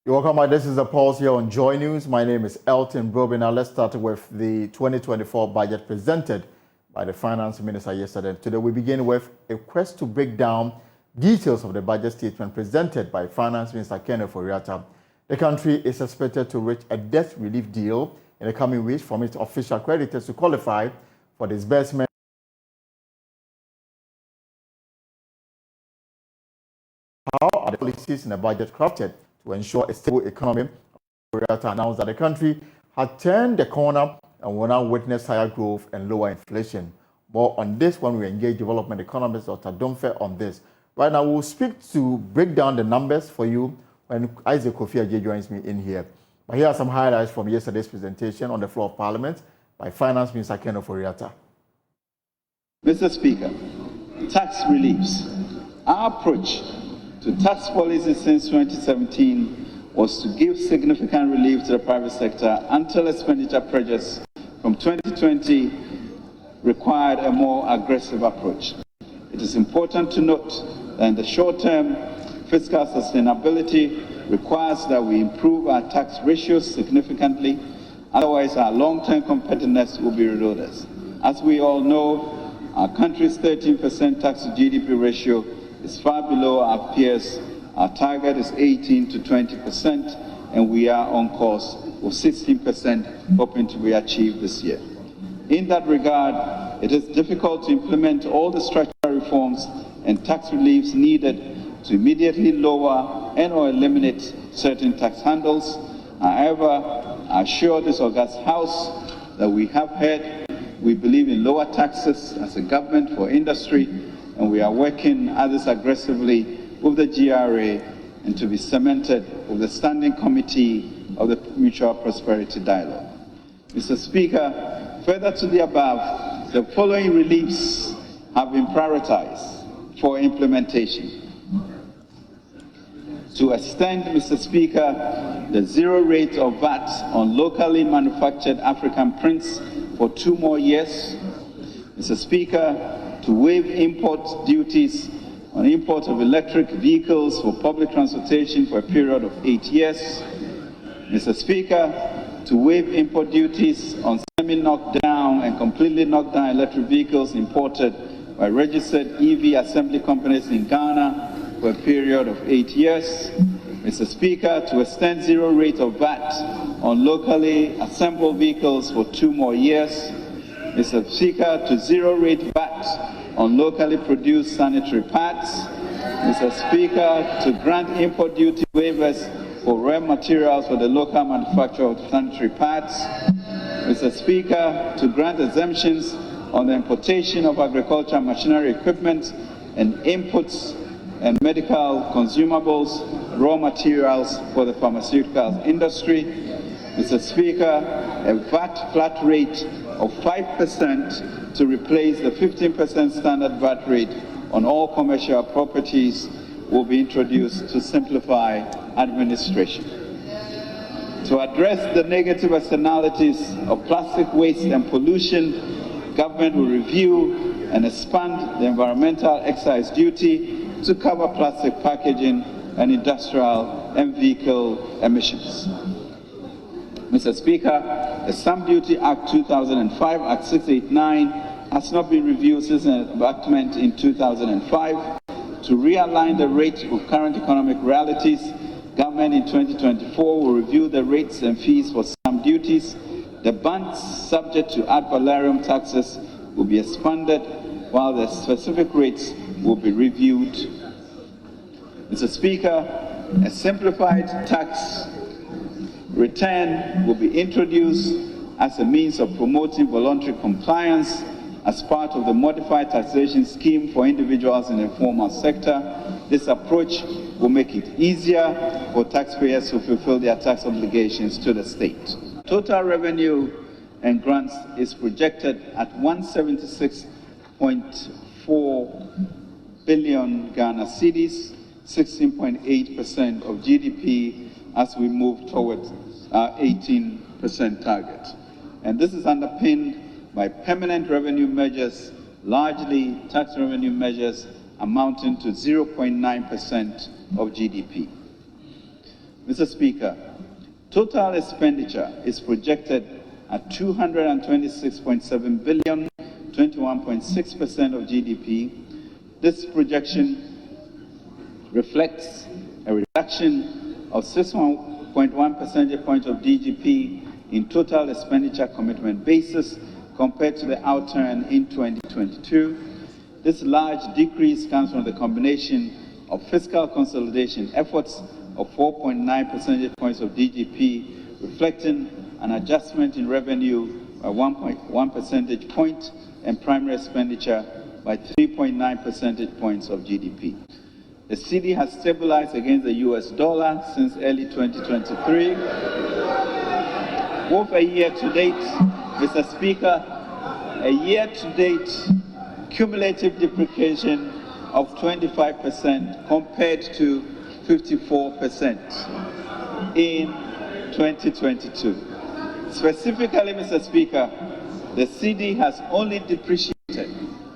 You're welcome. This is the Pulse here on Joy News. My name is Elton Broby. Now let's start with the 2024 budget presented by the Finance Minister yesterday. Today we begin with a quest to break down details of the budget statement presented by Finance Minister Ofori-Atta. The country is expected to reach a debt relief deal in the coming weeks from its official creditors to qualify for disbursement. How are the policies in the budget crafted to ensure a stable economy? Ofori-Atta announced that the country had turned the corner and will now witness higher growth and lower inflation. More on this when we engage development economist Dr. Domfe on this. Right now, we'll speak to break down the numbers for you when Isaac Kofi joins me in here. But here are some highlights from yesterday's presentation on the floor of Parliament by Finance Minister Ofori-Atta. Mr. Speaker, tax reliefs. Our approach to tax policy since 2017 was to give significant relief to the private sector until expenditure pressures from 2020 required a more aggressive approach. It is important to note that in the short term, fiscal sustainability requires that we improve our tax ratios significantly, otherwise our long-term competitiveness will be eroded. As we all know, our country's 13% tax to GDP ratio is far below our peers. Our target is 18 to 20%, and we are on course for 16%, hoping to be achieved this year. In that regard, it is difficult to implement all the structural reforms and tax reliefs needed to immediately lower and/or eliminate certain tax handles. However, I assure this august House that we have heard. We believe in lower taxes as a government for industry, and we are working at this aggressively with the GRA and to be cemented with the Standing Committee of the Mutual Prosperity Dialogue. Mr. Speaker, further to the above, the following reliefs have been prioritized for implementation. To extend, Mr. Speaker, the zero rate of VAT on locally manufactured African prints for 2 more years. Mr. Speaker, to waive import duties on import of electric vehicles for public transportation for a period of 8 years. Mr. Speaker, to waive import duties on semi-knocked down and completely knocked down electric vehicles imported by registered EV assembly companies in Ghana for a period of 8 years. Mr. Speaker, to extend zero rate of VAT on locally assembled vehicles for 2 more years. Mr. Speaker, to zero rate VAT on locally produced sanitary pads. Mr. Speaker, to grant import duty waivers for raw materials for the local manufacture of sanitary pads. Mr. Speaker, to grant exemptions on the importation of agricultural machinery equipment and inputs and medical consumables, raw materials for the pharmaceutical industry. Mr. Speaker, a VAT flat rate of 5% to replace the 15% standard VAT rate on all commercial properties will be introduced to simplify administration. To address the negative externalities of plastic waste and pollution, government will review and expand the environmental excise duty to cover plastic packaging and industrial and vehicle emissions. Mr. Speaker, the Stamp Duty Act 2005, Act 689, has not been reviewed since an enactment in 2005. To realign the rate with current economic realities, government in 2024 will review the rates and fees for stamp duties. The bands subject to ad valorem taxes will be expanded, while the specific rates will be reviewed. Mr. Speaker, a simplified tax return will be introduced as a means of promoting voluntary compliance as part of the modified taxation scheme for individuals in the informal sector. This approach will make it easier for taxpayers to fulfill their tax obligations to the state. Total revenue and grants is projected at 176.4 billion Ghana cedis, 16.8% of GDP, as we move towards our 18% target. And this is underpinned by permanent revenue measures, largely tax revenue measures amounting to 0.9% of GDP. Mr. Speaker, total expenditure is projected at 226.7 billion, 21.6% of GDP. This projection reflects a reduction of 6.1 percentage points of GDP in total expenditure commitment basis compared to the outturn in 2022. This large decrease comes from the combination of fiscal consolidation efforts of 4.9 percentage points of GDP, reflecting an adjustment in revenue by 1.1 percentage point and primary expenditure by 3.9 percentage points of GDP. The cedi has stabilized against the US dollar since early 2023. Both a year-to-date, Mr. Speaker, a year-to-date cumulative depreciation of 25% compared to 54% in 2022. Specifically, Mr. Speaker, the cedi has only depreciated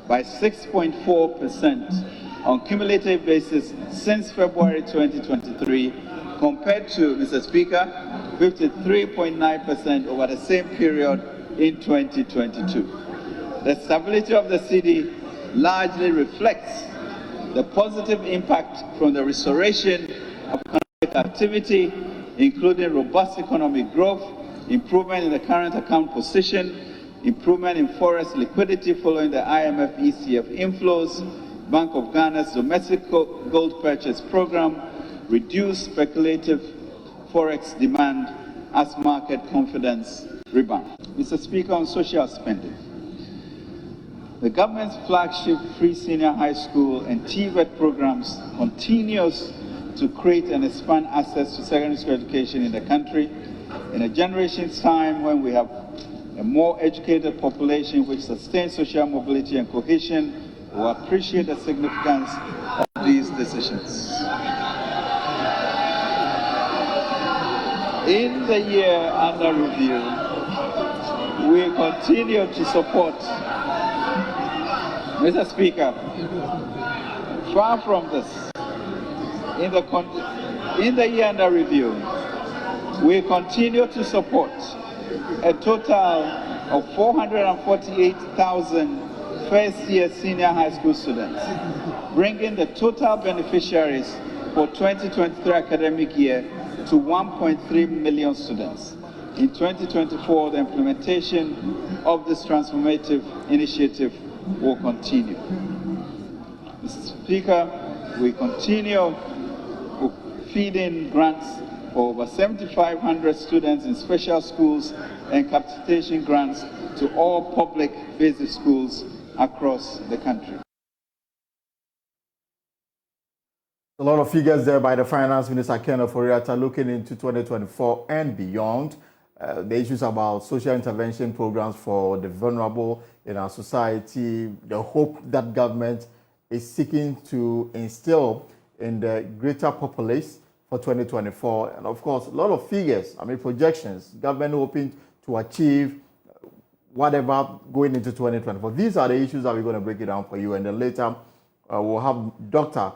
by 6.4% on cumulative basis since February 2023, compared to, Mr. Speaker, 53.9% over the same period in 2022. The stability of the cedi largely reflects the positive impact from the restoration of economic activity, including robust economic growth, improvement in the current account position, improvement in forex liquidity following the IMF ECF inflows, Bank of Ghana's domestic gold purchase program, reduced speculative forex demand as market confidence rebounds. Mr. Speaker, on social spending, the government's flagship free senior high school and TVET programs continues to create and expand access to secondary school education in the country. In a generation's time, when we have a more educated population which sustains social mobility and cohesion, we appreciate the significance of these decisions. In the year under review, we continue to support, Mr. Speaker, far from this, in the year under review, we continue to support a total of 448,000 first-year senior high school students, bringing the total beneficiaries for 2023 academic year to 1.3 million students. In 2024, the implementation of this transformative initiative will continue. Mr. Speaker, we continue feeding grants for over 7,500 students in special schools and capitation grants to all public basic schools across the country. A lot of figures there by the Finance Minister, Ken Ofori-Atta, looking into 2024 and beyond. The issues about social intervention programs for the vulnerable in our society, the hope that government is seeking to instill in the greater populace for 2024. And of course, a lot of figures, projections, government hoping to achieve whatever going into 2024. These are the issues that we're going to break it down for you. And then later, we'll have Dr.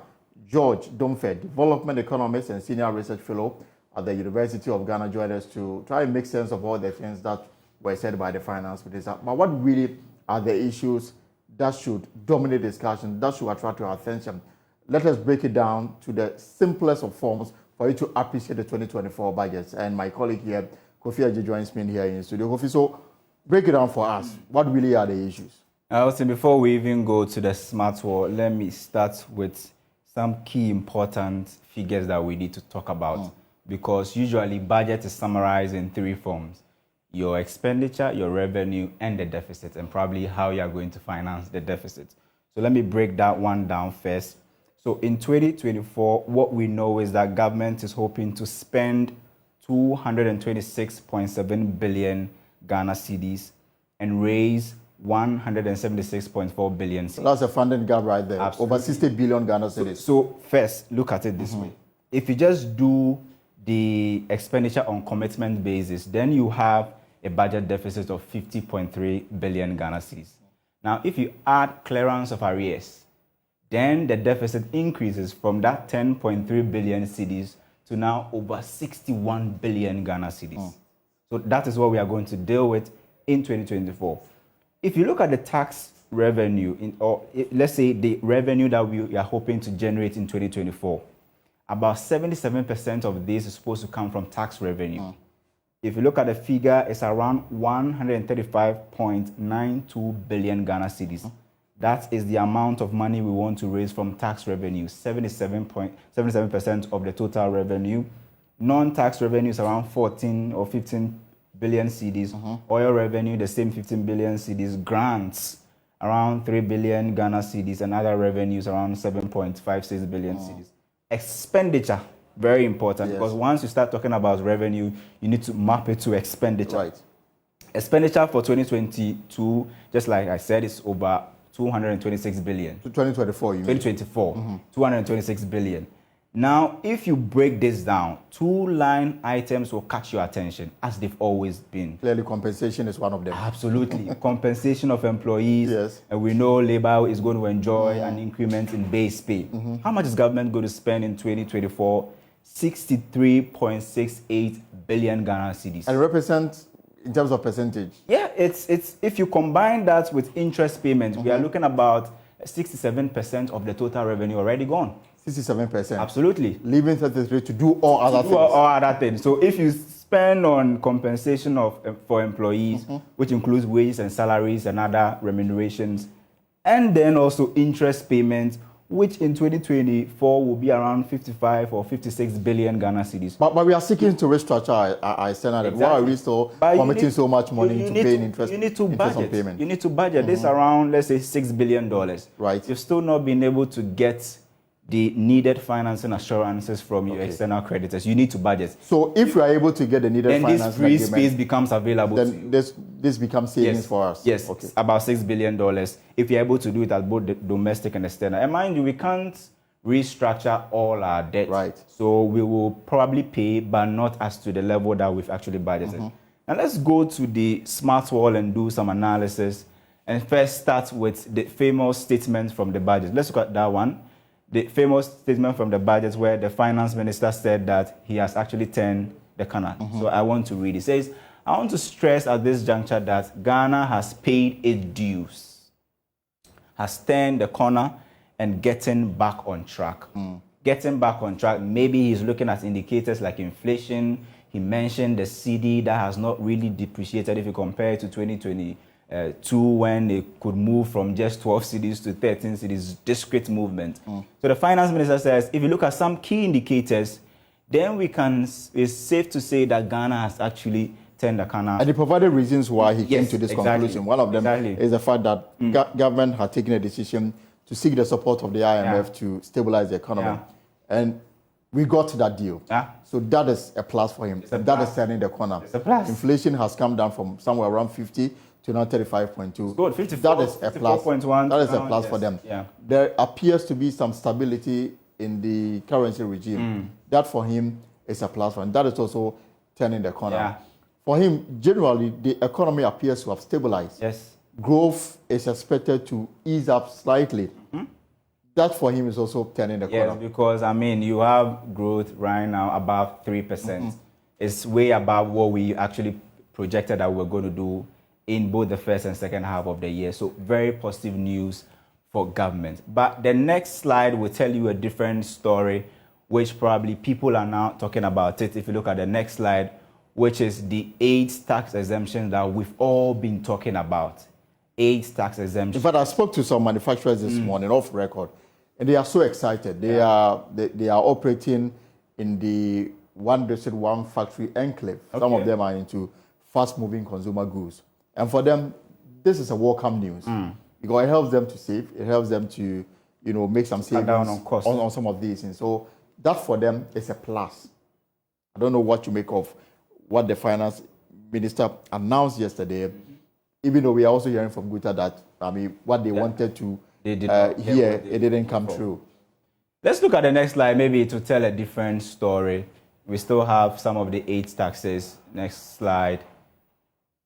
George Domfed, Development Economist and Senior Research Fellow at the University of Ghana, join us to try and make sense of all the things that were said by the Finance Minister. But what really are the issues that should dominate discussion, that should attract your attention? Let us break it down to the simplest of forms for you to appreciate the 2024 budgets. And my colleague here, Kofi Aji, joins me here in studio. Kofi, so break it down for us. What really are the issues? Also, before we even go to the smart wall, let me start with some key important figures that we need to talk about. Because usually budget is summarized in three forms: your expenditure, your revenue, and the deficit, and probably how you are going to finance the deficit. So let me break that one down first. So in 2024, what we know is that government is hoping to spend 226.7 billion Ghana cedis and raise 176.4 billion cedis. So that's a funding gap right there. Absolutely. Over 60 billion Ghana cedis. So first, look at it this way. If you just do the expenditure on commitment basis, then you have a budget deficit of 50.3 billion Ghana cedis. Now, if you add clearance of arrears, then the deficit increases from that 10.3 billion cedis to now over 61 billion Ghana cedis. So that is what we are going to deal with in 2024. If you look at the tax revenue, let's say the revenue that we are hoping to generate in 2024, about 77% of this is supposed to come from tax revenue. If you look at the figure, it's around 135.92 billion Ghana cedis. That is the amount of money we want to raise from tax revenue, 77% of the total revenue. Non-tax revenue is around 14 or 15 billion cedis. Oil revenue, the same 15 billion cedis. Grants, around 3 billion Ghana cedis, and other revenues around 7.56 billion cedis. Expenditure, very important, because once you start talking about revenue, you need to map it to expenditure. Right. Expenditure for 2022, just like I said, is over 226 billion. 2024, you mean? 2024, 226 billion. Now, if you break this down, two line items will catch your attention, as they've always been. Clearly, compensation is one of them. Absolutely. Compensation of employees. Yes. And we know labor is going to enjoy an increment in base pay. How much is government going to spend in 2024? 63.68 billion Ghana cedis. And represent, in terms of percentage? Yeah, it's if you combine that with interest payments, we are looking about 67% of the total revenue already gone. 67%. Absolutely. Leaving 33 to do all other things. All other things. So if you spend on compensation for employees, which includes wages and salaries and other remunerations, and then also interest payments, which in 2024 will be around 55 or 56 billion Ghana cedis. But we are seeking to restructure our external debt. Why are we still committing so much money to paying interest? You need to interest budget. On payment? You need to budget. This around, let's say, $6 billion. Right. You've still not been able to get the needed financing assurances from your external creditors. You need to budget. So if we are able to get the needed then financing this free agreement, space becomes available to you. then this becomes savings for us. Yes, okay. About $6 billion if you're able to do it at both the domestic and external. And mind you, we can't restructure all our debt. Right. So we will probably pay, but not as to the level that we've actually budgeted. And let's go to the smart wall and do some analysis. And first start with the famous statement from the budget. Let's look at that one. The famous statement from the budget where the finance minister said that he has actually turned the corner. So I want to read. It says, I want to stress at this juncture that Ghana has paid its dues, has turned the corner, and getting back on track. Getting back on track, maybe he's looking at indicators like inflation. He mentioned the CD that has not really depreciated if you compare it to 2022 when they could move from just 12 cities to 13 cities, discrete movement. So the finance minister says, if you look at some key indicators, then it's safe to say that Ghana has actually turned the corner. And he provided reasons why he came to this conclusion. One of them is the fact that government had taken a decision to seek the support of the IMF to stabilize the economy. And we got that deal. So that is a plus for him. That is turning the corner. It's a plus. Inflation has come down from somewhere around 50 to now 35.2. Good, 54, that is a plus. 54.1. That is a plus for them. There appears to be some stability in the currency regime. That for him is a plus for him. That is also turning the corner. For him, generally, the economy appears to have stabilized. Yes. Growth is expected to ease up slightly. That for him is also turning the corner. Yes, because I mean, you have growth right now above 3%. It's way above what we actually projected that we're going to do in both the first and second half of the year. So very positive news for government. But the next slide will tell you a different story, which probably people are now talking about it. If you look at the next slide, which is the 8 tax exemptions that we've all been talking about. 8 tax exemptions. In fact, I spoke to some manufacturers this morning off record, and they are so excited. They are operating in the one district, one factory enclave. Some of them are into fast-moving consumer goods. And for them, this is a welcome news because it helps them to save. It helps them to, make some savings down on cost on some of these. And so that for them is a plus. I don't know what you make of what the finance minister announced yesterday, even though we are also hearing from Guta that, what they wanted to hear, it didn't come true. Let's look at the next slide, maybe to tell a different story. We still have some of the 8 taxes. Next slide.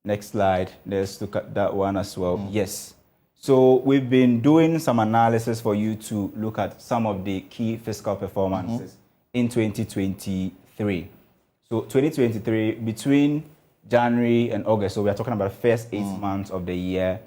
Next slide. Let's look at that one as well. Yes. So we've been doing some analysis for you to look at some of the key fiscal performances in 2023. So 2023, between January and August, so we are talking about the first 8 months of the year,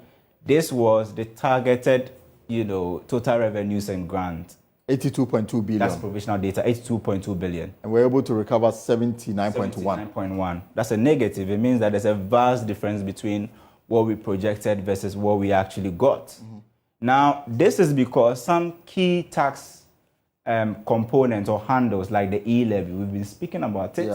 this was the targeted, total revenues and grants. 82.2 billion. That's provisional data, 82.2 billion. And we're able to recover 79.1. 79.1. That's a negative. It means that there's a vast difference between what we projected versus what we actually got. Now, this is because some key tax components or handles, like the e-levy, we've been speaking about it,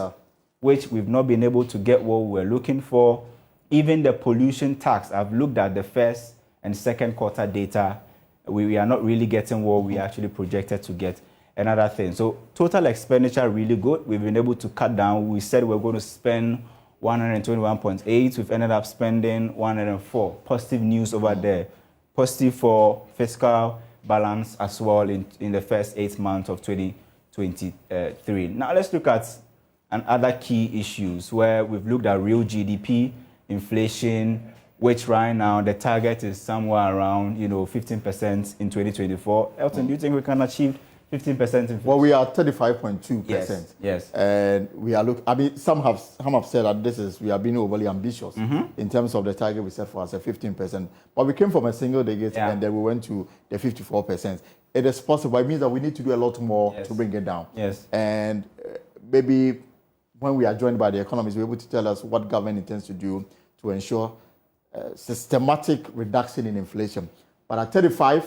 which we've not been able to get what we were looking for. Even the pollution tax, I've looked at the first and second quarter data. We are not really getting what we actually projected to get. Another thing. So total expenditure really good. We've been able to cut down. We said we're going to spend 121.8. We've ended up spending 104. Positive news over there. Positive for fiscal balance as well in the first 8 months of 2023. Now let's look at other key issues where we've looked at real GDP, inflation, which right now the target is somewhere around 15% in 2024. Elton, do you think we can achieve 15% inflation? Well, we are 35.2%. Yes. And we are some have said that we are being overly ambitious in terms of the target we set for us at 15%. But we came from a single digit and then we went to the 54%. It is possible. It means that we need to do a lot more to bring it down. Yes. And maybe when we are joined by the economists, we're able to tell us what government intends to do to ensure systematic reduction in inflation. But at 35%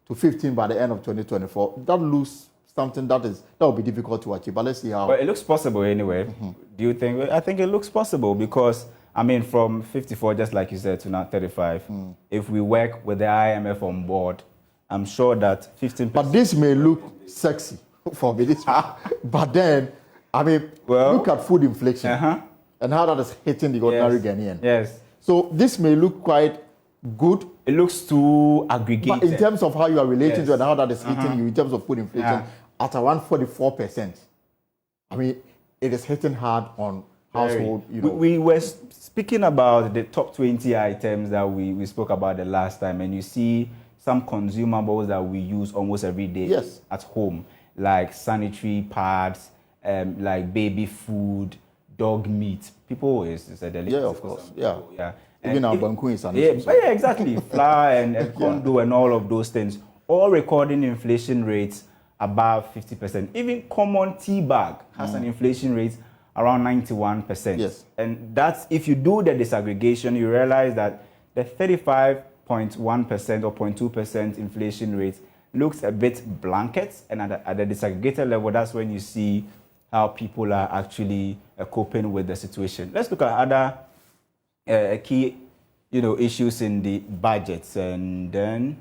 to 15% by the end of 2024, that looks something that will be difficult to achieve. But let's see how. Well, it looks possible anyway. Do you think? I think it looks possible because, from 54, just like you said, to now 35, if we work with the IMF on board, I'm sure that 15%. But this may look sexy for me. But then, look at food inflation and how that is hitting the ordinary Ghanaian. Yes. So this may look quite good. It looks too aggregated. But in terms of how you are relating to it and how that is hitting you in terms of food inflation, at around 44%, it is hitting hard on household. We were speaking about the top 20 items that we spoke about the last time, and you see some consumables that we use almost every day at home, like sanitary pads, like baby food, dog meat. People is a delicacy. Yeah, of course. Yeah. And even our banku is exactly. Flour and condo and all of those things. All recording inflation rates above 50%. Even common tea bag has an inflation rate around 91%. Yes. And that's, if you do the disaggregation, you realize that the 35.1% or 0.2% inflation rate looks a bit blanket. And at the disaggregated level, that's when you see how people are actually coping with the situation. Let's look at other key, issues in the budgets, and then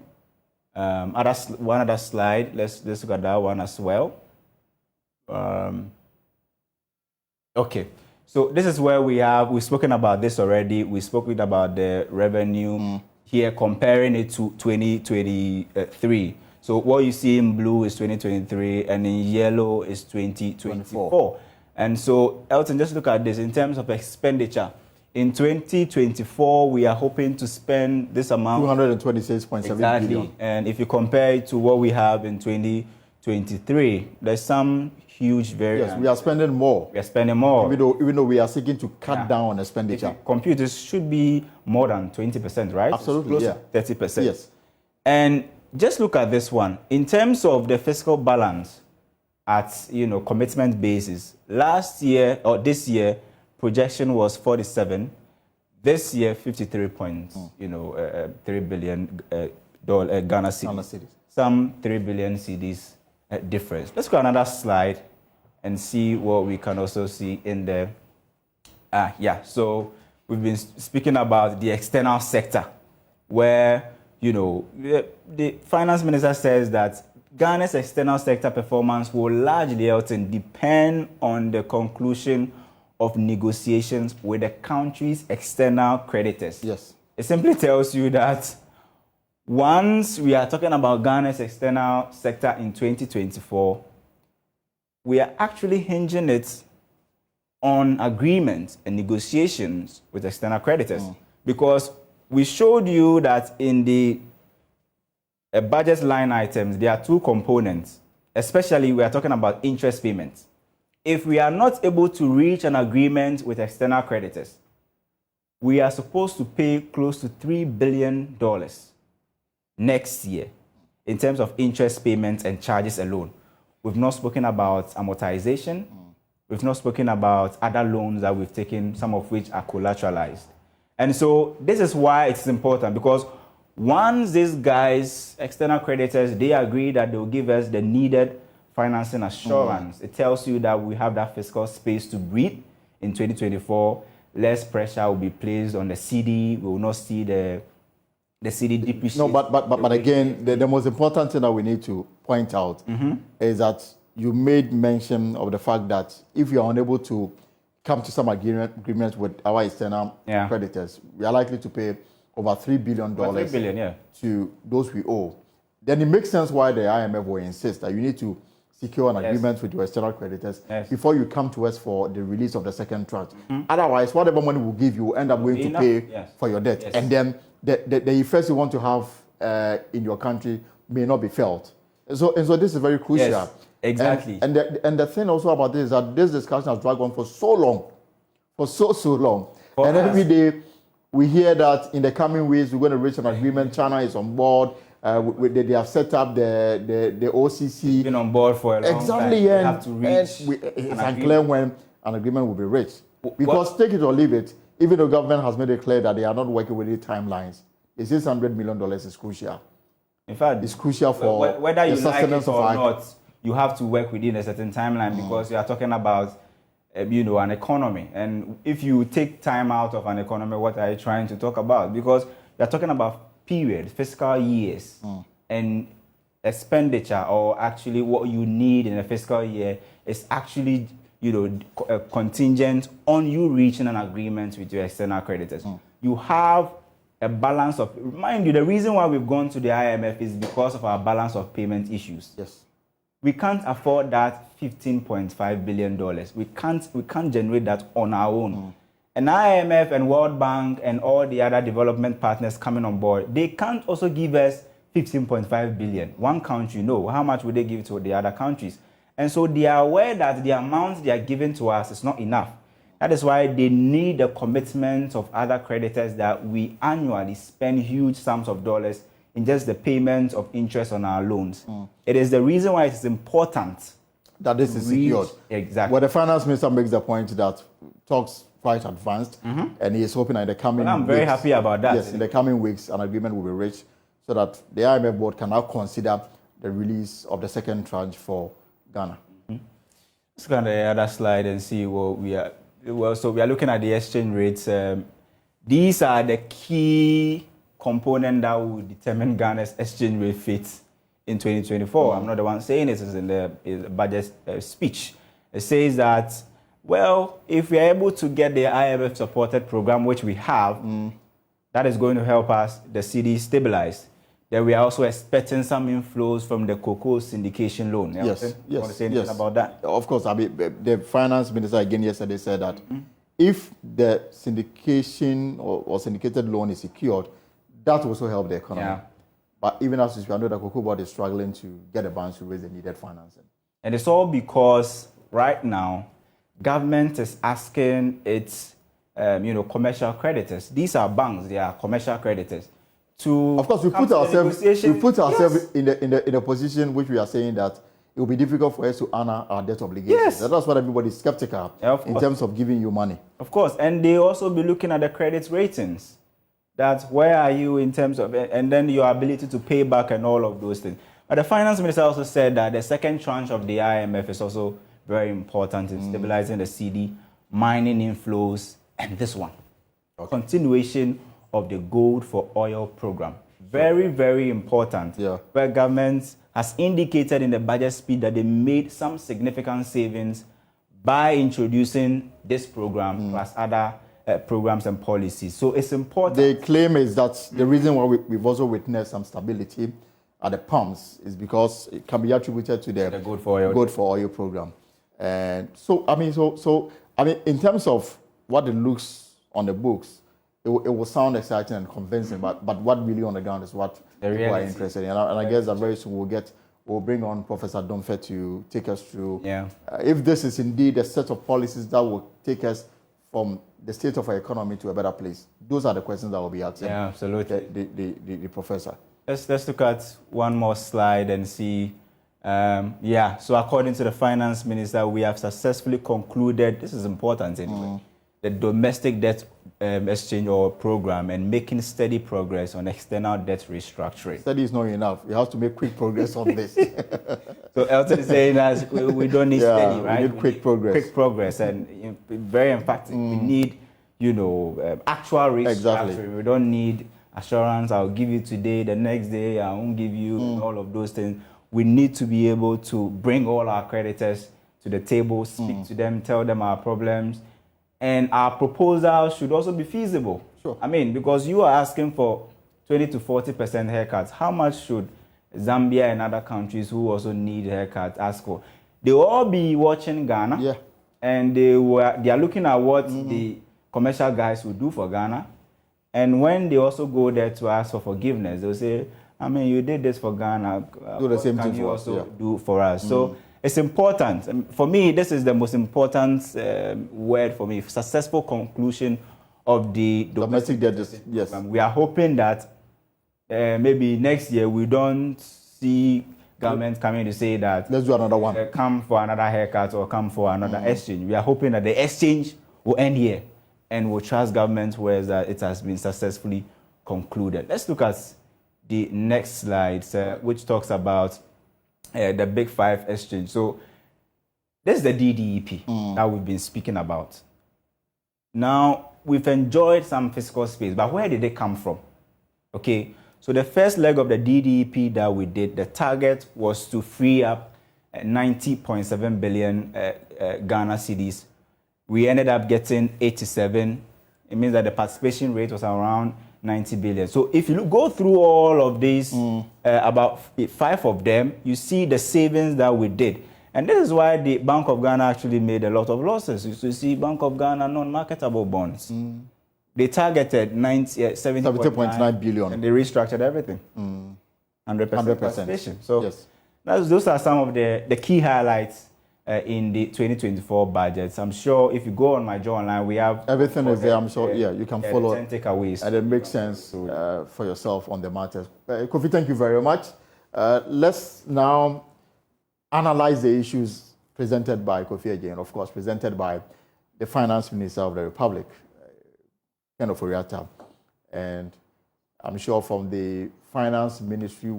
one other slide. Let's look at that one as well. Okay, so this is where we've spoken about this already. We spoke about the revenue here, comparing it to 2023. So what you see in blue is 2023, and in yellow is 2024. And so, Elton, just look at this in terms of expenditure. In 2024, we are hoping to spend this amount. 226.7 billion. And if you compare it to what we have in 2023, there's some huge variance. Yes, we are spending more. We are spending more. Even though we are seeking to cut down on expenditure. Computers should be more than 20%, right? Absolutely, it's close to 30%. Yes. And just look at this one. In terms of the fiscal balance at, commitment basis, last year or this year, projection was 47. This year, 53 billion Ghana cedis. Some 3 billion cedis difference. Let's go another slide and see what we can also see in there. So we've been speaking about the external sector, where the finance minister says that Ghana's external sector performance will largely depend on the conclusion of negotiations with the country's external creditors. Yes. It simply tells you that once we are talking about Ghana's external sector in 2024, we are actually hinging it on agreements and negotiations with external creditors. Because we showed you that in the budget line items, there are two components. especially we are talking about interest payments. If we are not able to reach an agreement with external creditors, we are supposed to pay close to $3 billion next year in terms of interest payments and charges alone. We've not spoken about amortization. We've not spoken about other loans that we've taken, some of which are collateralized. And so this is why it's important, because once these guys, external creditors, they agree that they'll give us the needed financing assurance, it tells you that we have that fiscal space to breathe in 2024. Less pressure will be placed on the CD. We will not see the CD depreciate. No, but again, the most important thing that we need to point out is that you made mention of the fact that if you are unable to come to some agreement with our external creditors, we are likely to pay over $3 billion $3 billion, to those we owe. Then it makes sense why the IMF will insist that you need to secure an agreement with your external creditors before you come to us for the release of the second tranche. Otherwise, whatever money we'll give you will end up going to pay for your debt. And then the effects you want to have in your country may not be felt. So this is very crucial. Yes, exactly. And the thing also about this is that this discussion has dragged on for so long. For so long. And every day we hear that in the coming weeks we're going to reach an agreement. China is on board. They have set up the OCC. Been on board for a long time. They have to reach it's unclear when an agreement will be reached. Because take it or leave it, even though government has made it clear that they are not working with the timelines, the $600 million is crucial. In fact, it's crucial for whether you the like it sustenance or of not. You have to work within a certain timeline because you are talking about, an economy. And if you take time out of an economy, what are you trying to talk about? Because you are talking about period, fiscal years, and expenditure, or actually what you need in a fiscal year is actually, contingent on you reaching an agreement with your external creditors. You have a balance of, mind you, the reason why we've gone to the IMF is because of our balance of payment issues. Yes. We can't afford that $15.5 billion. We can't generate that on our own. And IMF and World Bank and all the other development partners coming on board, they can't also give us $15.5 billion. One country, no. How much would they give to the other countries? And so they are aware that the amount they are giving to us is not enough. That is why they need the commitment of other creditors that we annually spend huge sums of dollars in just the payment of interest on our loans. It is the reason why it is important that this is secured. Exactly. Well, the finance minister makes the point that talks quite advanced, and he is hoping that in the coming I'm very happy about that. Yes, in the coming weeks, an agreement will be reached so that the IMF board can now consider the release of the second tranche for Ghana. Let's go on the other slide and see what we are. Well, so we are looking at the exchange rates. These are the key components that will determine Ghana's exchange rate fate in 2024. I'm not the one saying it, it's in the budget speech. It says that, well, if we are able to get the IMF supported program, which we have, that is going to help us, the CD, stabilize. Then we are also expecting some inflows from the cocoa syndication loan. Yes. You want to say anything about that? Of course. I mean, the finance minister again yesterday said that if the syndication or syndicated loan is secured, that will also help the economy. Yeah. But even as we know, the cocoa board is struggling to get the banks to raise the needed financing. And it's all because right now, government is asking its, commercial creditors. These are banks; they are commercial creditors. Of course, we put ourselves in a position which we are saying that it will be difficult for us to honor our debt obligations. Yes. That's what everybody is skeptical in terms of giving you money. Of course, and they also be looking at the credit ratings. That where are you in terms of, and then your ability to pay back and all of those things. But the finance minister also said that the second tranche of the IMF is also very important in stabilizing the CD, mining inflows, and this one, continuation of the gold for oil program. Very, very important. Yeah. Where government has indicated in the budget speech that they made some significant savings by introducing this program plus other programs and policies. So it's important. The claim is that the reason why we've also witnessed some stability at the pumps is because it can be attributed to the gold for oil program. And so I mean, in terms of what it looks on the books, it will sound exciting and convincing, but what really on the ground is what people are interested in. And I guess that very soon we'll get we'll bring on Professor Domfe to take us through if this is indeed a set of policies that will take us from the state of our economy to a better place. Those are the questions that will be asking. Yeah, absolutely. The professor. Let's look at one more slide and see. So according to the finance minister, we have successfully concluded, this is important anyway, the domestic debt exchange or program and making steady progress on external debt restructuring. Steady is not enough. You have to make quick progress on this. So Elton is saying that we don't need steady, right? We need quick progress. Quick progress, and very emphatic. We need, actual restructuring. Exactly. We don't need assurance. I'll give you today, the next day I won't give you, all of those things. We need to be able to bring all our creditors to the table, speak to them, tell them our problems, and our proposal should also be feasible. Sure. I mean, because you are asking for 20 to 40% haircuts, how much should Zambia and other countries who also need haircuts ask for? They will all be watching Ghana, and they are looking at what the commercial guys will do for Ghana, and when they also go there to ask for forgiveness, they'll say, I mean, you did this for Ghana. Do the same thing for us. also do for us. So it's important. For me, this is the most important word for me. Successful conclusion of the domestic debt. Yes. We are hoping that maybe next year we don't see government coming to say that let's do another one. Come for another haircut or come for another exchange. We are hoping that the exchange will end here, and we'll trust government where that it has been successfully concluded. Let's look at the next slide, which talks about the Big Five exchange. So this is the DDEP that we've been speaking about. Now, we've enjoyed some fiscal space, but where did it come from? Okay, so the first leg of the DDEP that we did, the target was to free up 90.7 billion Ghana cedis. We ended up getting 87. It means that the participation rate was around 90 billion. So if you go through all of these, about 5 of them, you see the savings that we did. And this is why the Bank of Ghana actually made a lot of losses. You see Bank of Ghana non-marketable bonds. They targeted 70.9 billion. And they restructured everything. 100% participation. So yes. Those are some of the key highlights in the 2024 budgets. I'm sure if you go on my job online, we have everything is there. I'm sure, you can follow 10 takeaways. And it makes sense for yourself on the matters. Kofi, thank you very much. Let's now analyze the issues presented by Kofi again, of course, presented by the Finance Minister of the Republic, Ofori-Atta. And I'm sure from the Finance Ministry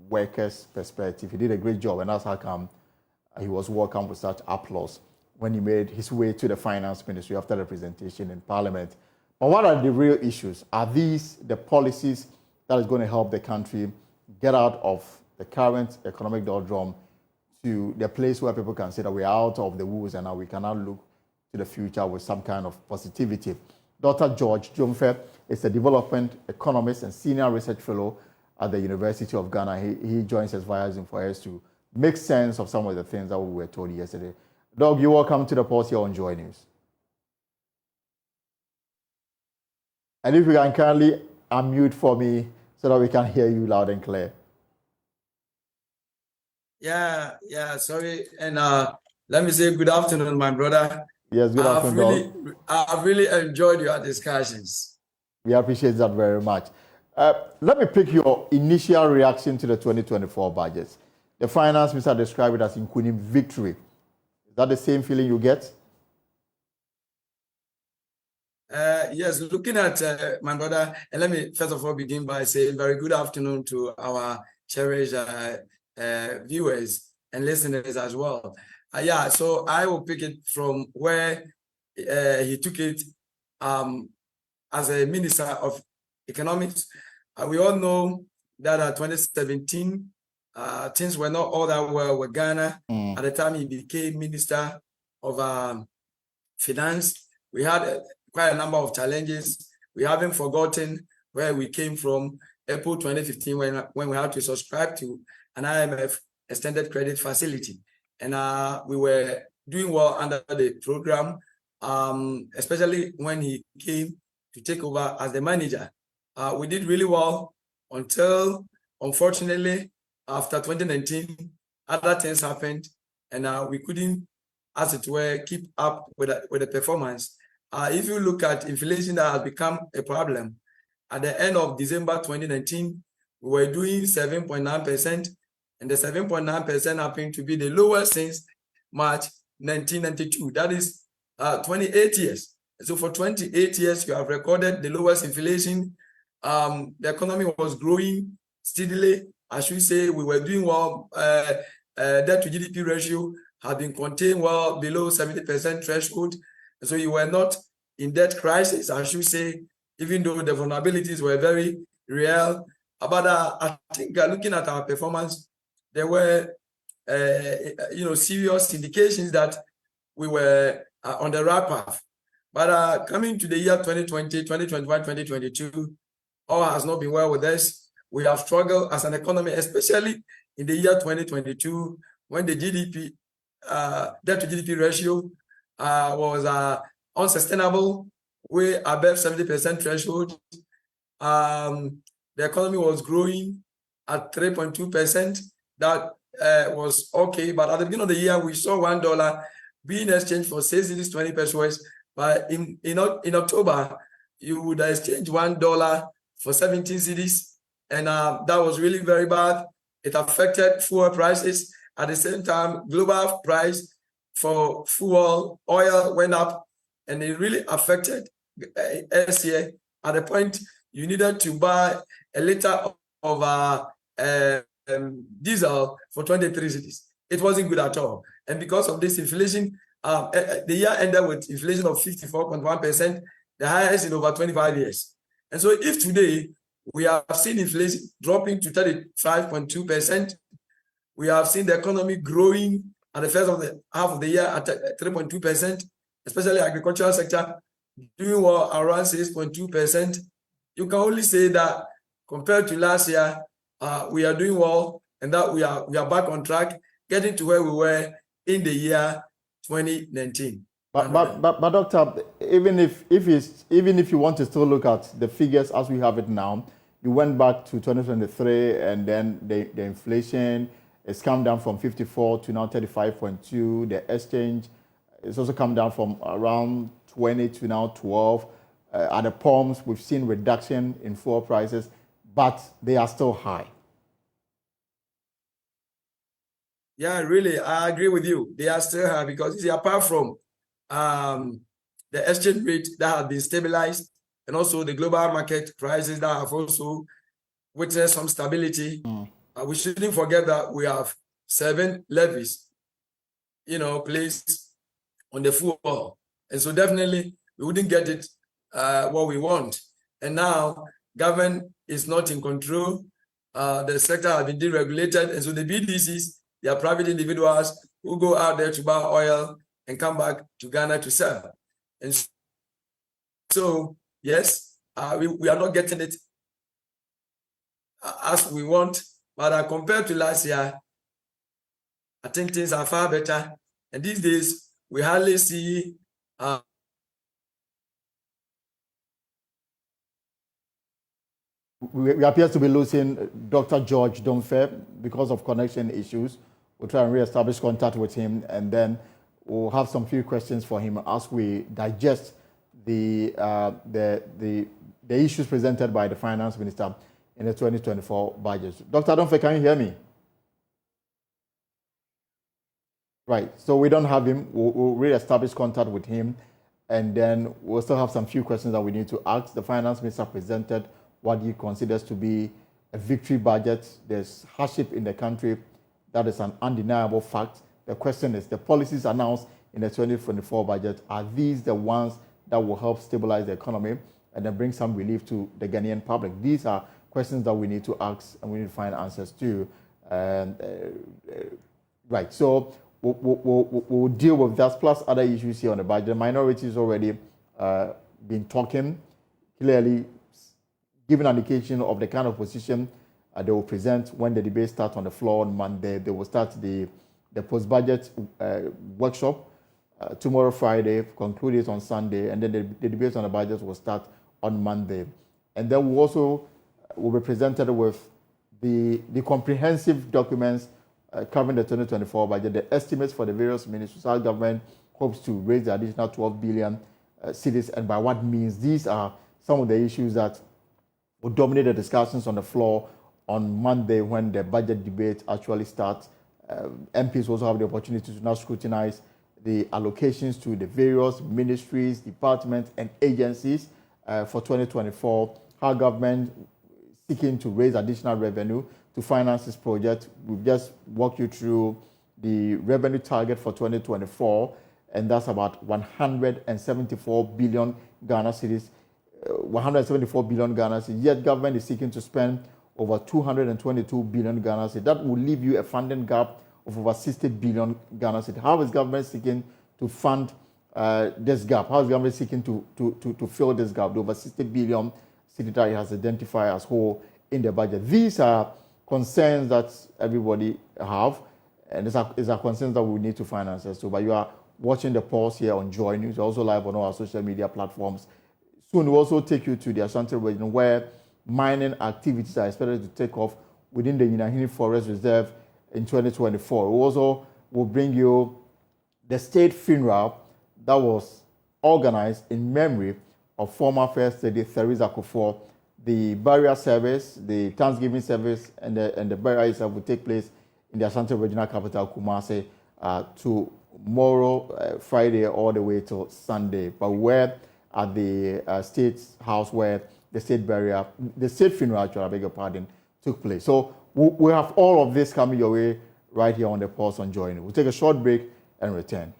workers' perspective, he did a great job, and that's how come he was welcomed with such applause when he made his way to the Finance Ministry after the presentation in Parliament. But what are the real issues? Are these the policies that is going to help the country get out of the current economic doldrum to the place where people can say that we are out of the woods and now we can now look to the future with some kind of positivity? Dr. George Domfe is a development economist and senior research fellow at the University of Ghana. He joins us via Zoom for us to make sense of some of the things that we were told yesterday. Doug, you're welcome to the Pulse here on Joy News. And if you can kindly unmute for me so that we can hear you loud and clear. Yeah, sorry. And let me say good afternoon, my brother. Yes, good afternoon. I've really enjoyed your discussions. We appreciate that very much. Let me pick your initial reaction to the 2024 budgets. The Finance Minister described it as including victory. Is that the same feeling you get? Yes, looking at my brother, and let me first of all begin by saying very good afternoon to our cherished viewers and listeners as well. So I will pick it from where he took it as a Minister of Economics. We all know that 2017, things were not all that well with Ghana. At the time he became Minister of Finance, we had quite a number of challenges. We haven't forgotten where we came from, April 2015, when we had to subscribe to an IMF extended credit facility. And we were doing well under the program, especially when he came to take over as the manager. We did really well until, unfortunately, after 2019, other things happened, and we couldn't, as it were, keep up with the performance. If you look at inflation that has become a problem, at the end of December 2019, we were doing 7.9%, and the 7.9% happened to be the lowest since March 1992. That is 28 years. So for 28 years, we have recorded the lowest inflation. The economy was growing steadily. I should say we were doing well. Debt to GDP ratio had been contained well below 70% threshold. So you were not in debt crisis, I should say, even though the vulnerabilities were very real. But I think looking at our performance, there were serious indications that we were on the right path. But coming to the year 2020, 2021, 2022, all has not been well with us. We have struggled as an economy, especially in the year 2022, when the GDP, debt to GDP ratio was unsustainable, way above 70% threshold. The economy was growing at 3.2%. That was okay, but at the beginning of the year, we saw $1 being exchanged for 6 cedis 20 pesos. But in October, you would exchange $1 for 17 cedis, and that was really very bad. It affected fuel prices. At the same time, global price for fuel oil went up, and it really affected us here. At the point, you needed to buy a liter of diesel for 23 cedis. It wasn't good at all. And because of this inflation, the year ended with inflation of 54.1%, the highest in over 25 years. And so if today we have seen inflation dropping to 35.2%, we have seen the economy growing at the first of the half of the year at 3.2%, especially agricultural sector doing well around 6.2%. You can only say that compared to last year, we are doing well, and that we are back on track, getting to where we were in the year 2019. But Doctor, even if you want to still look at the figures as we have it now, you went back to 2023, and then the inflation has come down from 54 to now 35.2. The exchange has also come down from around 20 to now 12. At the pumps, we've seen reduction in fuel prices, but they are still high. Yeah, really, I agree with you. They are still high because apart from the exchange rate that has been stabilized, and also the global market prices that have also witnessed some stability, we shouldn't forget that we have 7 levies, placed on the fuel. And so definitely we wouldn't get it what we want. And now government is not in control. The sector has been deregulated. And so the BDCs, they are private individuals who go out there to buy oil and come back to Ghana to sell. And so, yes, we are not getting it as we want. But compared to last year, I think things are far better. And these days, we hardly see we appear to be losing Dr. George Domfe because of connection issues. We'll try and re-establish contact with him, and then we'll have some few questions for him as we digest the issues presented by the Finance Minister in the 2024 budget. Dr. Domfe, can you hear me? Right, so we don't have him. We'll re-establish contact with him, and then we'll still have some few questions that we need to ask. The Finance Minister presented what he considers to be a victory budget. There's hardship in the country. That is an undeniable fact. The question is, the policies announced in the 2024 budget, are these the ones that will help stabilize the economy and then bring some relief to the Ghanaian public? These are questions that we need to ask and we need to find answers to. Right, so we'll deal with that, plus other issues here on the budget. The minorities already been talking, clearly giving an indication of the kind of position they will present when the debate starts on the floor on Monday. They will start the post-budget workshop tomorrow, Friday, conclude it on Sunday, and then the debate on the budget will start on Monday. And then we also will be presented with the comprehensive documents covering the 2024 budget, the estimates for the various ministries, our government hopes to raise the additional 12 billion cedis, and by what means. These are some of the issues that will dominate the discussions on the floor on Monday when the budget debate actually starts. MPs also have the opportunity to now scrutinize the allocations to the various ministries, departments, and agencies for 2024. Our government seeking to raise additional revenue to finance this project. We've just walked you through the revenue target for 2024, and that's about 174 billion Ghana cedis. 174 billion Ghana cedis. Yet government is seeking to spend over 222 billion Ghana cedis. That will leave you a funding gap of over 60 billion Ghana cedis. How is government seeking to fund this gap? How is government seeking to fill this gap? The over 60 billion cedis that it has identified as whole in the budget. These are concerns that everybody have, and these are concerns that we need to finance. So, but you are watching the pulse here on Joy News, also live on all our social media platforms. Soon we'll also take you to the Ashanti region, where mining activities are expected to take off within the Nyinahini Forest Reserve in 2024. We also will bring you the state funeral that was organized in memory of former First Lady Theresa Kufuor. The burial service, the Thanksgiving service, and the burial itself will take place in the Ashanti regional capital, Kumasi, tomorrow, Friday, all the way till Sunday. But we're at the state house where the state funeral, actually, I beg your pardon, took place. So we have all of this coming your way right here on the Pulse on Joy News. We'll take a short break and return.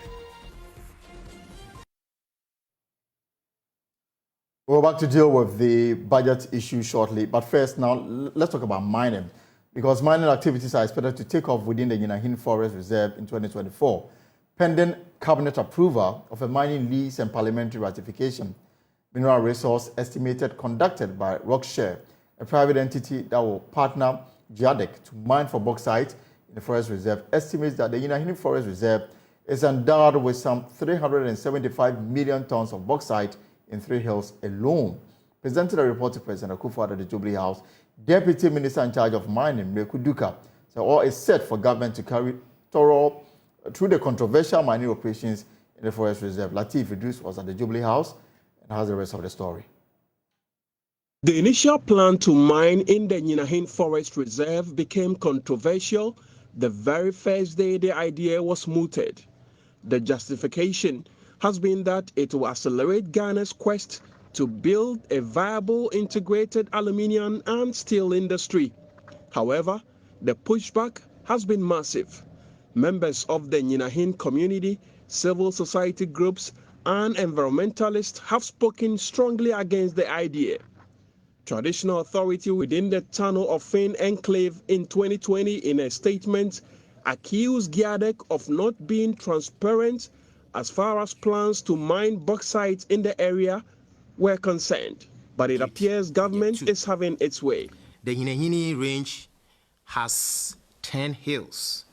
We're back to deal with the budget issue shortly, but first now let's talk about mining, because mining activities are expected to take off within the Nyinahini Forest Reserve in 2024, pending cabinet approval of a mining lease and parliamentary ratification. Mineral resource estimated conducted by Rockshare, a private entity that will partner GEADEC to mine for bauxite in the forest reserve, estimates that the Nyinahini Forest Reserve is endowed with some 375 million tons of bauxite in 3 Hills alone. Presented a report to President Akufo-Addo at the Jubilee House, Deputy Minister in charge of mining, Meku Duka, said all is set for government to carry through the controversial mining operations in the forest reserve. Latif Idris was at the Jubilee House and has the rest of the story. The initial plan to mine in the Nyinahini Forest Reserve became controversial the very first day the idea was mooted. The justification has been that it will accelerate Ghana's quest to build a viable integrated aluminium and steel industry. However, the pushback has been massive. Members of the Nyinahini community, civil society groups, and environmentalists have spoken strongly against the idea. Traditional authority within the Tunnel of Fame enclave in 2020 in a statement accused GEADEC of not being transparent as far as plans to mine bauxite in the area were concerned. But it appears government is having its way. The Nyinahini range has 10 hills.